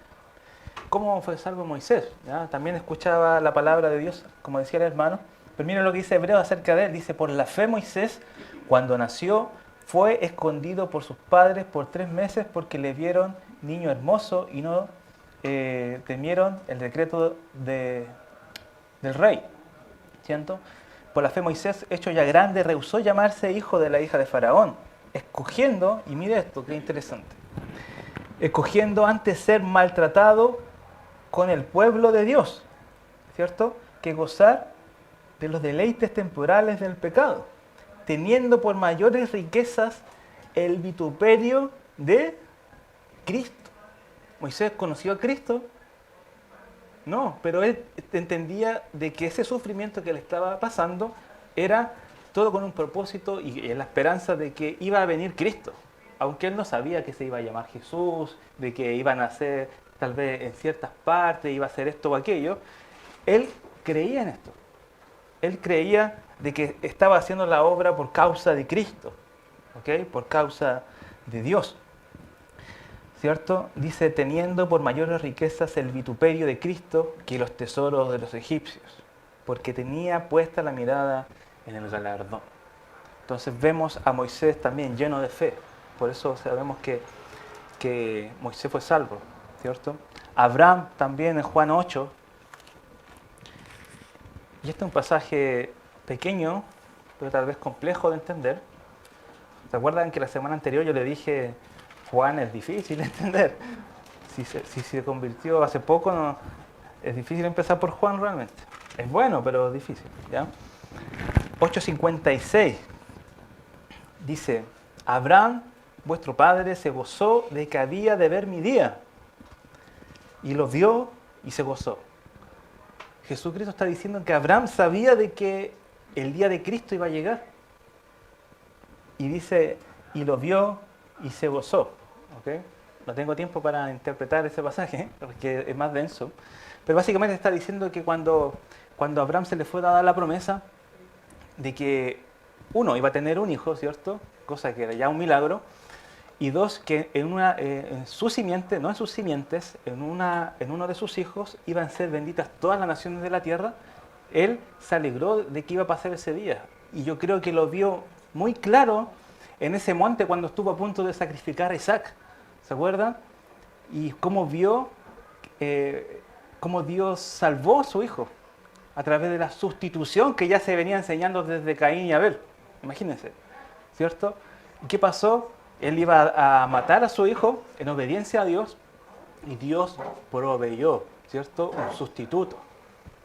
¿Cómo fue salvo Moisés? ¿Ya? También escuchaba la palabra de Dios, como decía el hermano. Pero miren lo que dice Hebreos acerca de él. Dice: por la fe Moisés, cuando nació, fue escondido por sus padres por 3 meses porque le vieron niño hermoso y no temieron el decreto del rey. ¿Cierto? Por la fe Moisés, hecho ya grande, rehusó llamarse hijo de la hija de Faraón, escogiendo, y mire esto, qué interesante, escogiendo antes ser maltratado con el pueblo de Dios, ¿cierto?, que gozar de los deleites temporales del pecado, teniendo por mayores riquezas el vituperio de Cristo. ¿Moisés conoció a Cristo? No, pero él entendía de que ese sufrimiento que le estaba pasando era todo con un propósito y la esperanza de que iba a venir Cristo. Aunque él no sabía que se iba a llamar Jesús, de que iban a hacer tal vez en ciertas partes, iba a hacer esto o aquello, él creía en esto. Él creía de que estaba haciendo la obra por causa de Cristo, ¿ok? Por causa de Dios. ¿Cierto? Dice: teniendo por mayores riquezas el vituperio de Cristo que los tesoros de los egipcios, porque tenía puesta la mirada en el galardón. Entonces vemos a Moisés también lleno de fe. Por eso sabemos que Moisés fue salvo, ¿cierto? Abraham también en Juan 8. Y este es un pasaje pequeño, pero tal vez complejo de entender. ¿Se acuerdan que la semana anterior yo le dije: Juan es difícil de entender? Si se convirtió hace poco, es difícil empezar por Juan realmente. Es bueno, pero es difícil. ¿Ya? 8:56 dice, Abraham, vuestro padre, se gozó de que había de ver mi día. Y lo vio y se gozó. Jesucristo está diciendo que Abraham sabía de que el día de Cristo iba a llegar. Y dice, y lo vio y se gozó. ¿Okay? No tengo tiempo para interpretar ese pasaje, porque es más denso. Pero básicamente está diciendo que cuando a Abraham se le fue dada la promesa de que, uno, iba a tener un hijo, ¿cierto? Cosa que era ya un milagro. Y dos, que en su simiente, no en sus simientes, en uno de sus hijos iban a ser benditas todas las naciones de la tierra. Él se alegró de que iba a pasar ese día. Y yo creo que lo vio muy claro en ese monte cuando estuvo a punto de sacrificar a Isaac. ¿Se acuerdan? Y cómo vio cómo Dios salvó a su hijo a través de la sustitución que ya se venía enseñando desde Caín y Abel. Imagínense, ¿cierto? ¿Y qué pasó? Él iba a matar a su hijo en obediencia a Dios y Dios proveyó, ¿cierto? Un sustituto.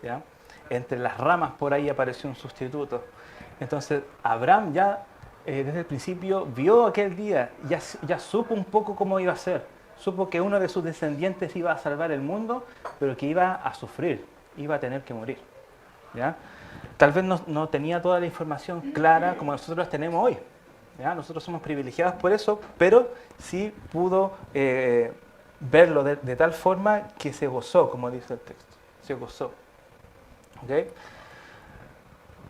¿Ya? Entre las ramas por ahí apareció un sustituto. Entonces Abraham ya desde el principio vio aquel día, ya supo un poco cómo iba a ser. Supo que uno de sus descendientes iba a salvar el mundo, pero que iba a sufrir, iba a tener que morir. ¿Ya? Tal vez no tenía toda la información clara como nosotros la tenemos hoy. ¿Ya? Nosotros somos privilegiados por eso, pero sí pudo verlo de tal forma que se gozó, como dice el texto. Se gozó. ¿Okay?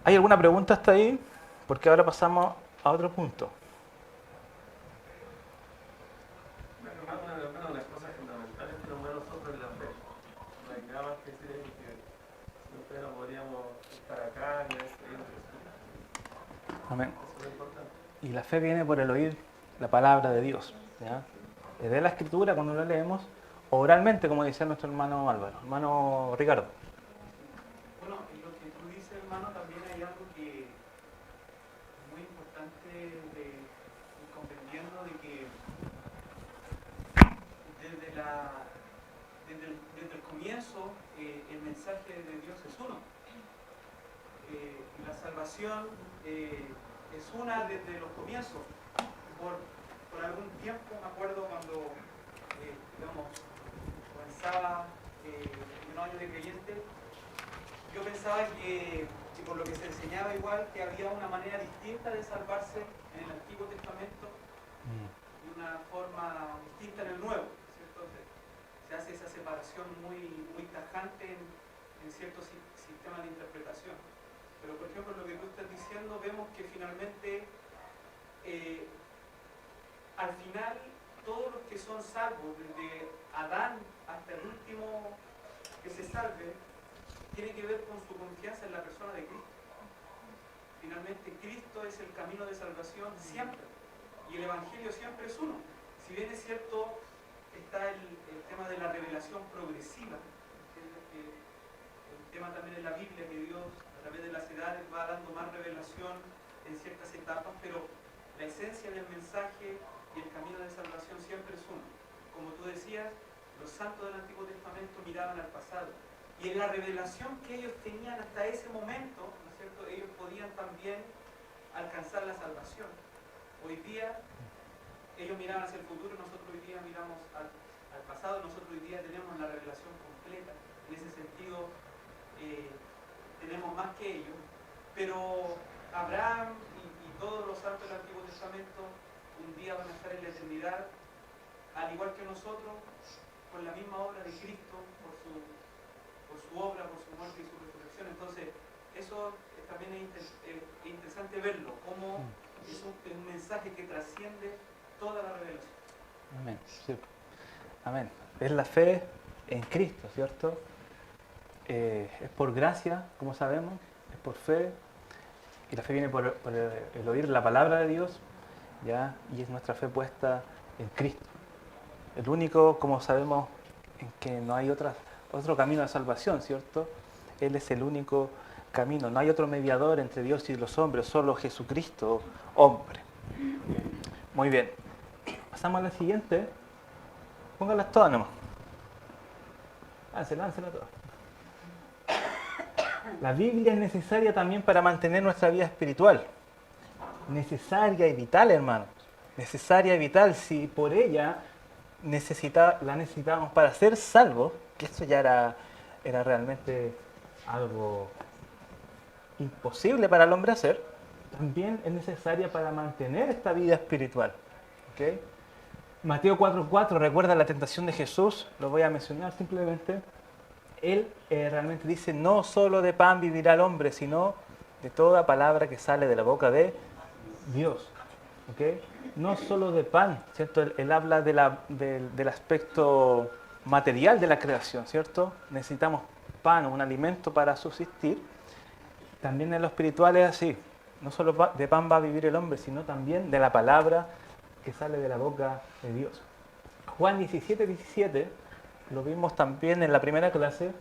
¿Hay alguna pregunta hasta ahí? Porque ahora pasamos a otro punto. Bueno, una de las cosas fundamentales que nos da a nosotros es la fe. No hay nada más que decir ahí que sin fe no podríamos estar acá ni haber creído en Jesús. Amén. Eso es lo importante. Y la fe viene por el oír la palabra de Dios. ¿Ya? Desde la escritura, cuando la leemos, oralmente, como decía nuestro hermano Álvaro, hermano Ricardo. Bueno, en lo que tú dices, hermano, también hay algo que es muy importante de ir comprendiendo de que desde el comienzo el mensaje de Dios es uno. La salvación es una desde los comienzos. Por algún tiempo, me acuerdo cuando, comenzaba un año de creyente, yo pensaba que por lo que se enseñaba igual, que había una manera distinta de salvarse en el Antiguo Testamento y una forma distinta en el Nuevo, ¿cierto? Se hace esa separación muy, muy tajante en ciertos sistemas de interpretación. Pero por ejemplo, lo que tú estás diciendo, vemos que finalmente, al final, todos los que son salvos, desde Adán hasta el último que se salve, tiene que ver con su confianza en la persona de Cristo. Finalmente, Cristo es el camino de salvación siempre. Y el Evangelio siempre es uno. Si bien es cierto, está el tema de la revelación progresiva, el tema también en la Biblia, que Dios a través de las edades va dando más revelación en ciertas etapas, pero la esencia del mensaje y el camino de salvación siempre es uno. Como tú decías, los santos del Antiguo Testamento miraban al pasado. Y en la revelación que ellos tenían hasta ese momento, ¿no es cierto?, ellos podían también alcanzar la salvación. Hoy día, ellos miraban hacia el futuro, nosotros hoy día miramos al pasado, nosotros hoy día tenemos la revelación completa. En ese sentido, tenemos más que ellos. Pero Abraham y todos los santos del Antiguo Testamento un día van a estar en la eternidad, al igual que nosotros, con la misma obra de Cristo, por su obra, por su muerte y su resurrección. Entonces, eso también es interesante verlo, como es un mensaje que trasciende toda la revelación. Amén. Sí. Amén. Es la fe en Cristo, ¿cierto? Es por gracia, como sabemos, es por fe, y la fe viene por el oír la palabra de Dios, ¿ya? Y es nuestra fe puesta en Cristo. El único, como sabemos, en que no hay otro camino de salvación, ¿cierto? Él es el único camino. No hay otro mediador entre Dios y los hombres, solo Jesucristo, hombre. Muy bien. Pasamos a la siguiente. Pónganlas todas nomás. Láncela todas. La Biblia es necesaria también para mantener nuestra vida espiritual. Necesaria y vital, hermanos. Necesaria y vital. Si por ella la necesitábamos para ser salvos, que eso ya era realmente algo imposible para el hombre hacer, también es necesaria para mantener esta vida espiritual. ¿Okay? Mateo 4:4 recuerda la tentación de Jesús, lo voy a mencionar simplemente. Él realmente dice, no solo de pan vivirá el hombre, sino de toda palabra que sale de la boca de Dios. ¿Okay? No solo de pan, ¿cierto? Él habla del aspecto material de la creación, ¿cierto? Necesitamos pan, un alimento para subsistir. También en lo espiritual es así. No solo de pan va a vivir el hombre, sino también de la palabra que sale de la boca de Dios. Juan 17:17, lo vimos también en la primera clase,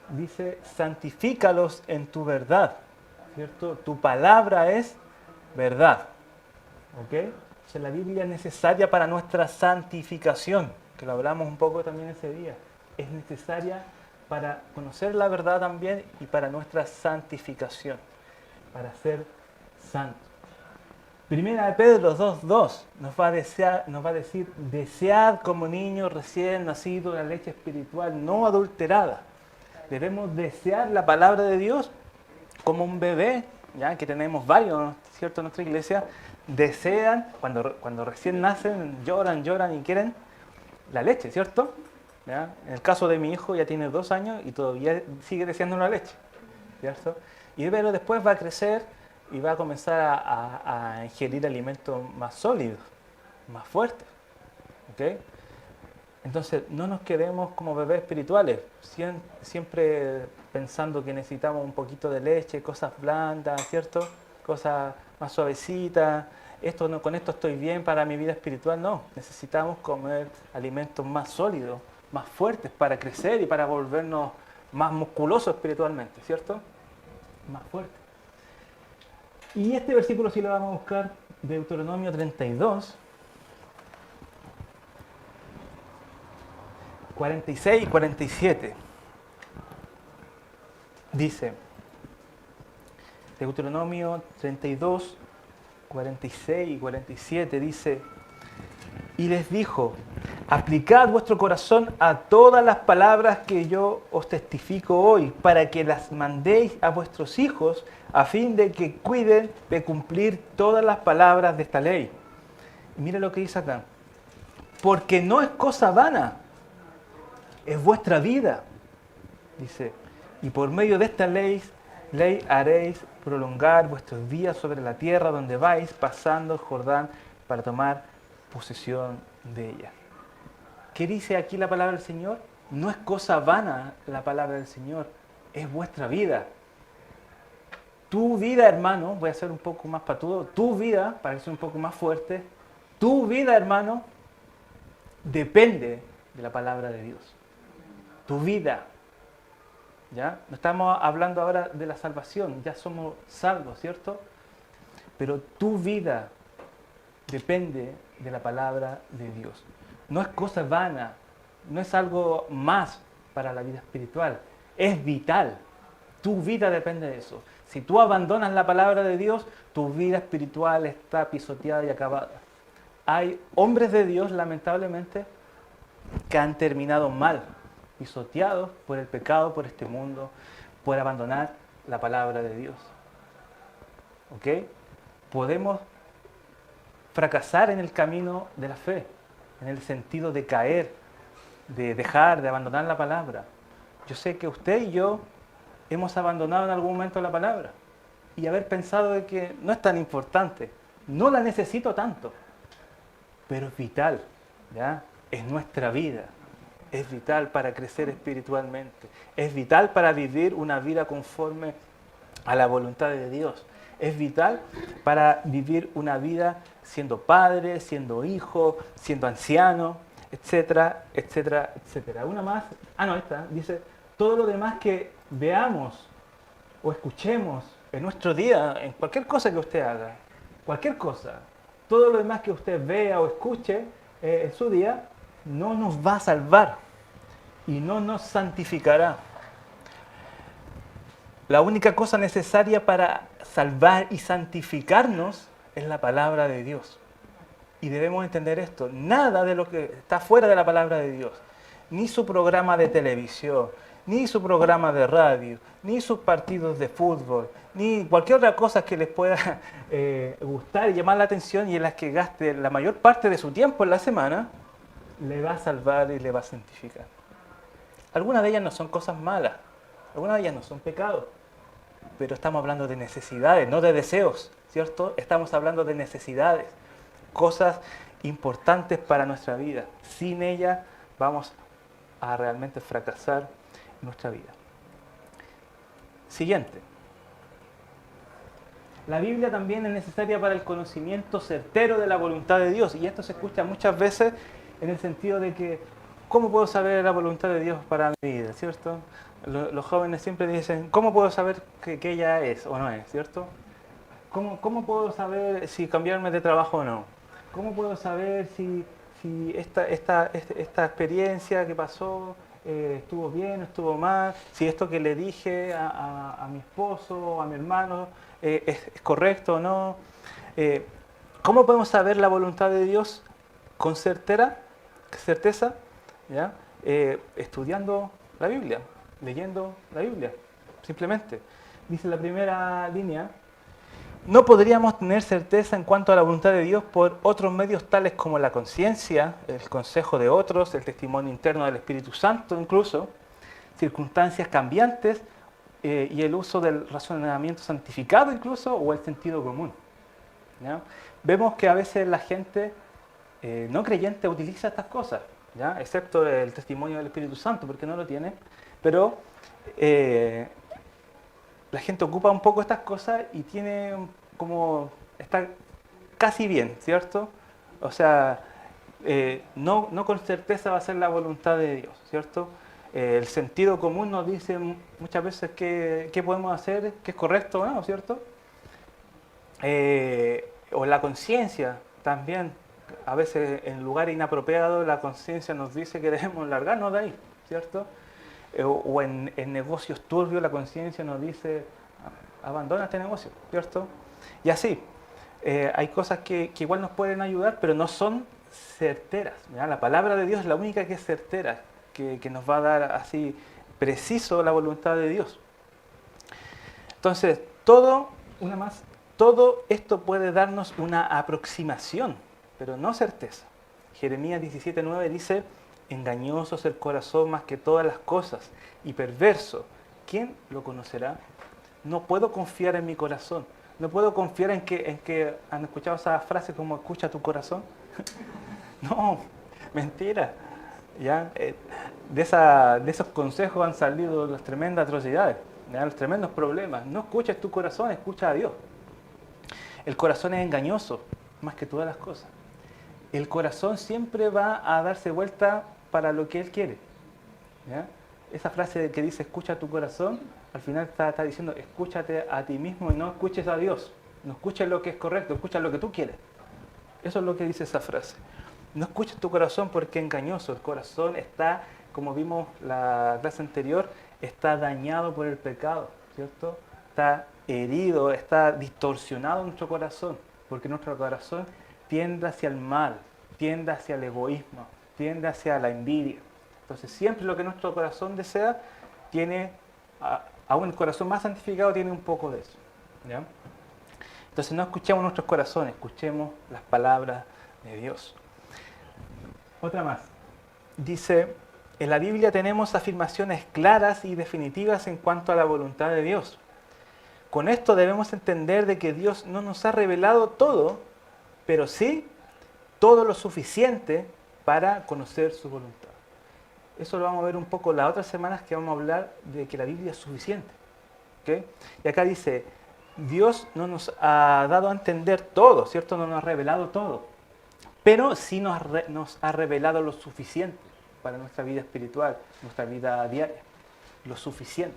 dice, santifícalos en tu verdad, ¿cierto? Tu palabra es verdad. ¿Ok? O sea, la Biblia es necesaria para nuestra santificación, que lo hablamos un poco también ese día. Es necesaria para conocer la verdad también y para nuestra santificación, para ser santos. Primera de Pedro 2:2 nos va a decir, desead como niños recién nacidos la leche espiritual no adulterada. Debemos desear la palabra de Dios como un bebé, ya que tenemos varios, ¿cierto? En nuestra iglesia, desean, cuando recién nacen, lloran y quieren la leche, ¿cierto? ¿Ya? En el caso de mi hijo ya tiene 2 años y todavía sigue deseando una leche, ¿cierto? Pero después va a crecer y va a comenzar a ingerir alimentos más sólidos, más fuertes. ¿Okay? Entonces, no nos quedemos como bebés espirituales, siempre pensando que necesitamos un poquito de leche, cosas blandas, ¿cierto? Cosas más suavecitas. Con esto estoy bien para mi vida espiritual. No, necesitamos comer alimentos más sólidos, más fuertes para crecer y para volvernos más musculosos espiritualmente, ¿cierto? Más fuertes. Y este versículo sí lo vamos a buscar, Deuteronomio 32, 46 y 47. Dice, Deuteronomio 32, 46 y 47 dice, y les dijo, aplicad vuestro corazón a todas las palabras que yo os testifico hoy, para que las mandéis a vuestros hijos, a fin de que cuiden de cumplir todas las palabras de esta ley. Y mira lo que dice acá. Porque no es cosa vana, es vuestra vida. Dice, y por medio de esta ley haréis prolongar vuestros días sobre la tierra donde vais pasando el Jordán para tomar posesión de ella. ¿Qué dice aquí la palabra del Señor? No es cosa vana la palabra del Señor, es vuestra vida. Tu vida, hermano, voy a hacer un poco más patudo, tu vida, para que sea un poco más fuerte, tu vida, hermano, depende de la palabra de Dios. Tu vida. ¿Ya? No estamos hablando ahora de la salvación, ya somos salvos, ¿cierto? Pero tu vida depende de la palabra de Dios. No es cosa vana, no es algo más para la vida espiritual, es vital. Tu vida depende de eso. Si tú abandonas la palabra de Dios, tu vida espiritual está pisoteada y acabada. Hay hombres de Dios, lamentablemente, que han terminado mal, pisoteados por el pecado, por este mundo, por abandonar la palabra de Dios. ¿Ok? Podemos fracasar en el camino de la fe, en el sentido de caer, de dejar, de abandonar la palabra. Yo sé que usted y yo hemos abandonado en algún momento la palabra y haber pensado de que no es tan importante, no la necesito tanto, pero es vital, ¿ya? Es nuestra vida, es vital para crecer espiritualmente, es vital para vivir una vida conforme a la voluntad de Dios, es vital para vivir una vida siendo padre, siendo hijo, siendo anciano, etcétera, etcétera, etcétera. Una más, ahí está, dice, todo lo demás que veamos o escuchemos en nuestro día, en cualquier cosa que usted haga, cualquier cosa, todo lo demás que usted vea o escuche en su día, no nos va a salvar. y no nos santificará. La única cosa necesaria para salvar y santificarnos es la palabra de Dios. Y debemos entender esto. Nada de lo que está fuera de la palabra de Dios, ni su programa de televisión, ni su programa de radio, ni sus partidos de fútbol, ni cualquier otra cosa que les pueda gustar y llamar la atención y en las que gaste la mayor parte de su tiempo en la semana, le va a salvar y le va a santificar. Algunas de ellas no son cosas malas, algunas de ellas no son pecados, pero estamos hablando de necesidades, no de deseos, ¿cierto? Estamos hablando de necesidades, cosas importantes para nuestra vida. Sin ellas vamos a realmente fracasar en nuestra vida. Siguiente. La Biblia también es necesaria para el conocimiento certero de la voluntad de Dios. Y esto se escucha muchas veces en el sentido de que, ¿cómo puedo saber la voluntad de Dios para mi vida? ¿Cierto? Los jóvenes siempre dicen, ¿cómo puedo saber que ella es o no es? ¿Cierto? ¿Cómo puedo saber si cambiarme de trabajo o no? ¿Cómo puedo saber si esta experiencia que pasó estuvo bien o estuvo mal? Si esto que le dije a mi esposo o a mi hermano es correcto o no. ¿Cómo podemos saber la voluntad de Dios con certeza? ¿Ya? Estudiando la Biblia, leyendo la Biblia, simplemente. Dice la primera línea, no podríamos tener certeza en cuanto a la voluntad de Dios por otros medios tales como la conciencia, el consejo de otros, el testimonio interno del Espíritu Santo incluso, circunstancias cambiantes y el uso del razonamiento santificado incluso o el sentido común. ¿Ya? Vemos que a veces la gente no creyente utiliza estas cosas, ¿ya? Excepto el testimonio del Espíritu Santo porque no lo tiene, pero la gente ocupa un poco estas cosas y tiene como, está casi bien, ¿cierto? O sea, no con certeza va a ser la voluntad de Dios, ¿cierto? El sentido común nos dice muchas veces qué podemos hacer, qué es correcto o no, ¿cierto? O la conciencia también, a veces en lugares inapropiados la conciencia nos dice que debemos largarnos de ahí, ¿cierto? O en negocios turbios la conciencia nos dice abandona este negocio, ¿cierto? Y así, hay cosas que igual nos pueden ayudar, pero no son certeras, ¿ya? La palabra de Dios es la única que es certera, que nos va a dar así preciso la voluntad de Dios. Entonces, todo esto puede darnos una aproximación, pero no certeza. Jeremías 17:9 dice, engañoso es el corazón más que todas las cosas y perverso, ¿quién lo conocerá? No puedo confiar en mi corazón, no puedo confiar en que han escuchado esa frase como escucha tu corazón. No, mentira. ¿Ya? De esos consejos han salido las tremendas atrocidades, ¿ya? Los tremendos problemas. No escuches tu corazón, escucha a Dios. El corazón es engañoso más que todas las cosas. El corazón siempre va a darse vuelta para lo que Él quiere, ¿ya? Esa frase que dice escucha tu corazón, al final está diciendo escúchate a ti mismo y no escuches a Dios. No escuches lo que es correcto, escucha lo que tú quieres. Eso es lo que dice esa frase. No escuches tu corazón porque es engañoso. El corazón está, como vimos la clase anterior, está dañado por el pecado, ¿cierto? Está herido, está distorsionado nuestro corazón, porque nuestro corazón tiende hacia el mal, tiende hacia el egoísmo, tiende hacia la envidia. Entonces siempre lo que nuestro corazón desea tiene, aún el corazón más santificado tiene un poco de eso, ¿ya? Entonces no escuchemos nuestros corazones, escuchemos las palabras de Dios. Otra más. Dice, en la Biblia tenemos afirmaciones claras y definitivas en cuanto a la voluntad de Dios. Con esto debemos entender de que Dios no nos ha revelado todo, pero sí todo lo suficiente para conocer su voluntad. Eso lo vamos a ver un poco las otras semanas que vamos a hablar de que la Biblia es suficiente, ¿okay? Y acá dice, Dios no nos ha dado a entender todo, ¿cierto? No nos ha revelado todo, pero sí nos ha revelado lo suficiente para nuestra vida espiritual, nuestra vida diaria, lo suficiente.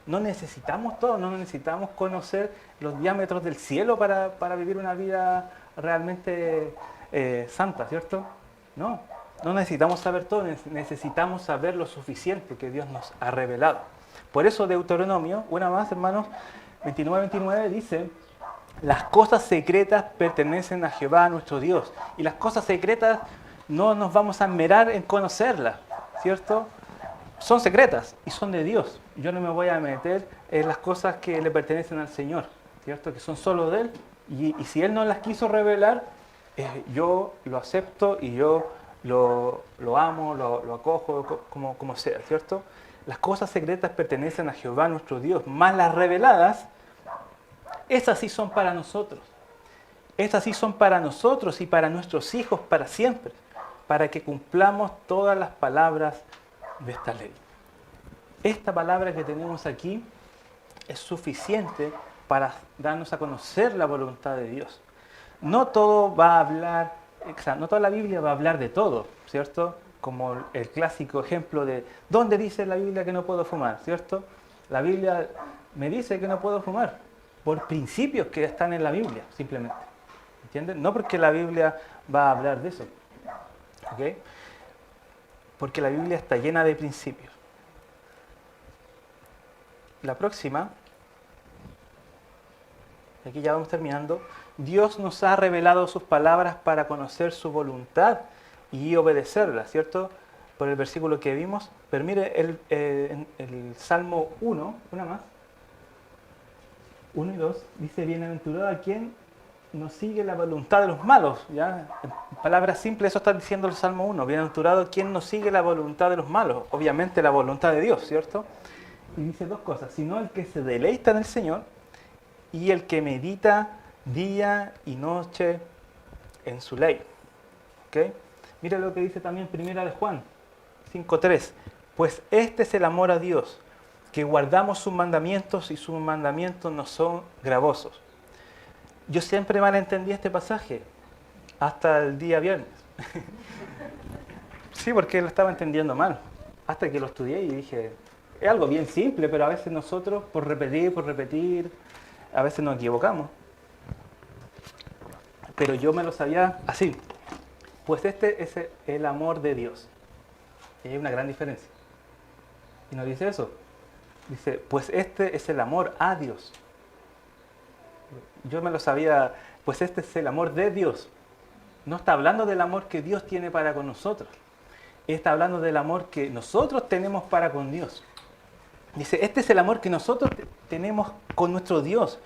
No necesitamos todo, no necesitamos conocer los diámetros del cielo para vivir una vida realmente santa, ¿cierto? No No necesitamos saber todo, necesitamos saber lo suficiente que Dios nos ha revelado. Por eso Deuteronomio, una más hermanos, 29:29 dice, las cosas secretas pertenecen a Jehová nuestro Dios. Y las cosas secretas no nos vamos a esmerar en conocerlas, ¿cierto? Son secretas y son de Dios. Yo no me voy a meter en las cosas que le pertenecen al Señor, ¿cierto? Que son solo de Él. Y si Él no las quiso revelar, yo lo acepto y yo lo amo, lo acojo, como sea, ¿cierto? Las cosas secretas pertenecen a Jehová nuestro Dios, más las reveladas, esas sí son para nosotros. Esas sí son para nosotros y para nuestros hijos para siempre, para que cumplamos todas las palabras de esta ley. Esta palabra que tenemos aquí es suficiente para darnos a conocer la voluntad de Dios. No todo va a hablar, o sea, no toda la Biblia va a hablar de todo, ¿cierto? Como el clásico ejemplo de ¿dónde dice la Biblia que no puedo fumar? ¿Cierto? La Biblia me dice que no puedo fumar por principios que están en la Biblia, simplemente. ¿Entienden? No porque la Biblia va a hablar de eso. ¿Ok? Porque la Biblia está llena de principios. La próxima, aquí ya vamos terminando. Dios nos ha revelado sus palabras para conocer su voluntad y obedecerla, ¿cierto? Por el versículo que vimos. Pero mire el Salmo 1, una más. 1 y 2, dice, bienaventurado a quien no sigue la voluntad de los malos. ¿Ya? En palabras simples, eso está diciendo el Salmo 1. Bienaventurado a quien no sigue la voluntad de los malos. Obviamente la voluntad de Dios, ¿cierto? Y dice dos cosas, sino el que se deleita en el Señor y el que medita día y noche en su ley. ¿Ok? Mira lo que dice también Primera de Juan 5:3. Pues este es el amor a Dios, que guardamos sus mandamientos y sus mandamientos no son gravosos. Yo siempre malentendí este pasaje hasta el día viernes. Sí, porque lo estaba entendiendo mal. Hasta que lo estudié y dije, es algo bien simple, pero a veces nosotros, por repetir, a veces nos equivocamos. Pero yo me lo sabía así. Pues este es el amor de Dios. Y hay una gran diferencia. Y no dice eso. Dice, pues este es el amor a Dios. Yo me lo sabía, pues este es el amor de Dios. No está hablando del amor que Dios tiene para con nosotros. Está hablando del amor que nosotros tenemos para con Dios. Dice, este es el amor que nosotros tenemos con nuestro Dios.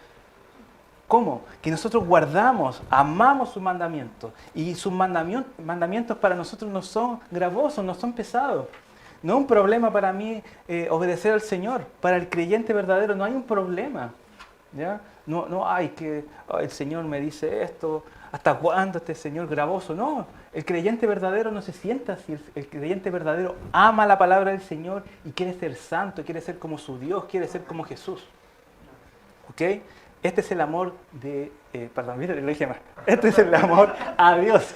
¿Cómo? Que nosotros guardamos, amamos sus mandamientos. Y sus mandamientos para nosotros no son gravosos, no son pesados. No es un problema para mí obedecer al Señor. Para el creyente verdadero no hay un problema. ¿Ya? No hay que el Señor me dice esto, ¿hasta cuándo este Señor gravoso? No, el creyente verdadero no se sienta así. El creyente verdadero ama la palabra del Señor y quiere ser santo, quiere ser como su Dios, quiere ser como Jesús. ¿Ok? Este es el amor de... perdón, mira, lo dije mal. Este es el amor a Dios.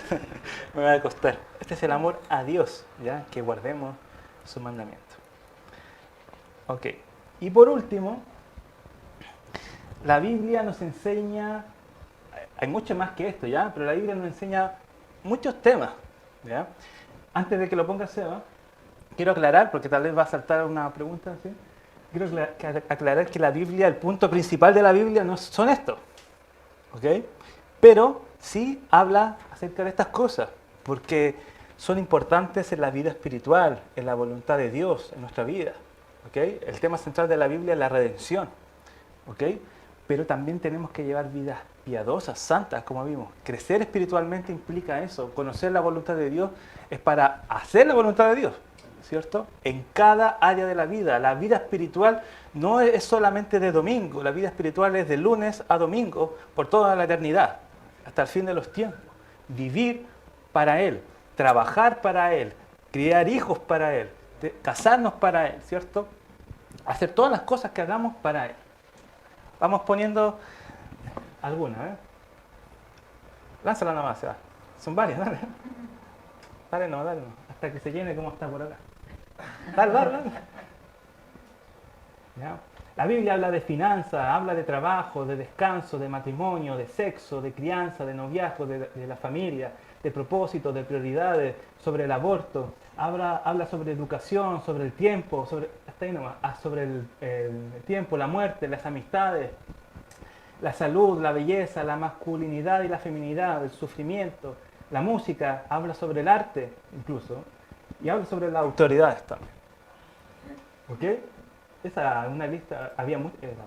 Me voy a acostar. Este es el amor a Dios, ¿ya? Que guardemos su mandamiento. Ok. Y por último, la Biblia nos enseña... Hay mucho más que esto, ¿ya? Pero la Biblia nos enseña muchos temas, ¿ya? Antes de que lo ponga Seba, quiero aclarar, porque tal vez va a saltar una pregunta, ¿sí? Quiero aclarar que la Biblia, el punto principal de la Biblia no son estos, ¿ok? Pero sí habla acerca de estas cosas, porque son importantes en la vida espiritual, en la voluntad de Dios, en nuestra vida, ¿ok? El tema central de la Biblia es la redención, ¿ok? Pero también tenemos que llevar vidas piadosas, santas, como vimos. Crecer espiritualmente implica eso. Conocer la voluntad de Dios es para hacer la voluntad de Dios, ¿cierto? En cada área de la vida. La vida espiritual no es solamente de domingo. La vida espiritual es de lunes a domingo por toda la eternidad, hasta el fin de los tiempos. Vivir para Él, trabajar para Él, criar hijos para Él, casarnos para Él, ¿cierto? Hacer todas las cosas que hagamos para Él. Vamos poniendo algunas, ¿eh? Lánzala nomás, se va. Son varias, dale. Dale no, hasta que se llene como está por acá. Dale. ¿Ya? La Biblia habla de finanzas, habla de trabajo, de descanso, de matrimonio, de sexo, de crianza, de noviazgo, de la familia, de propósito, de prioridades, sobre el aborto. Habla sobre educación, sobre el tiempo, hasta ahí nomás, sobre el tiempo, la muerte, las amistades, la salud, la belleza, la masculinidad y la feminidad, el sufrimiento. La música habla sobre el arte incluso y habla sobre las autoridades también. ¿Ok? Esa una lista era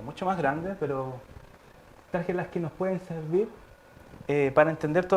mucho más grande, pero traje las que nos pueden servir para entender todo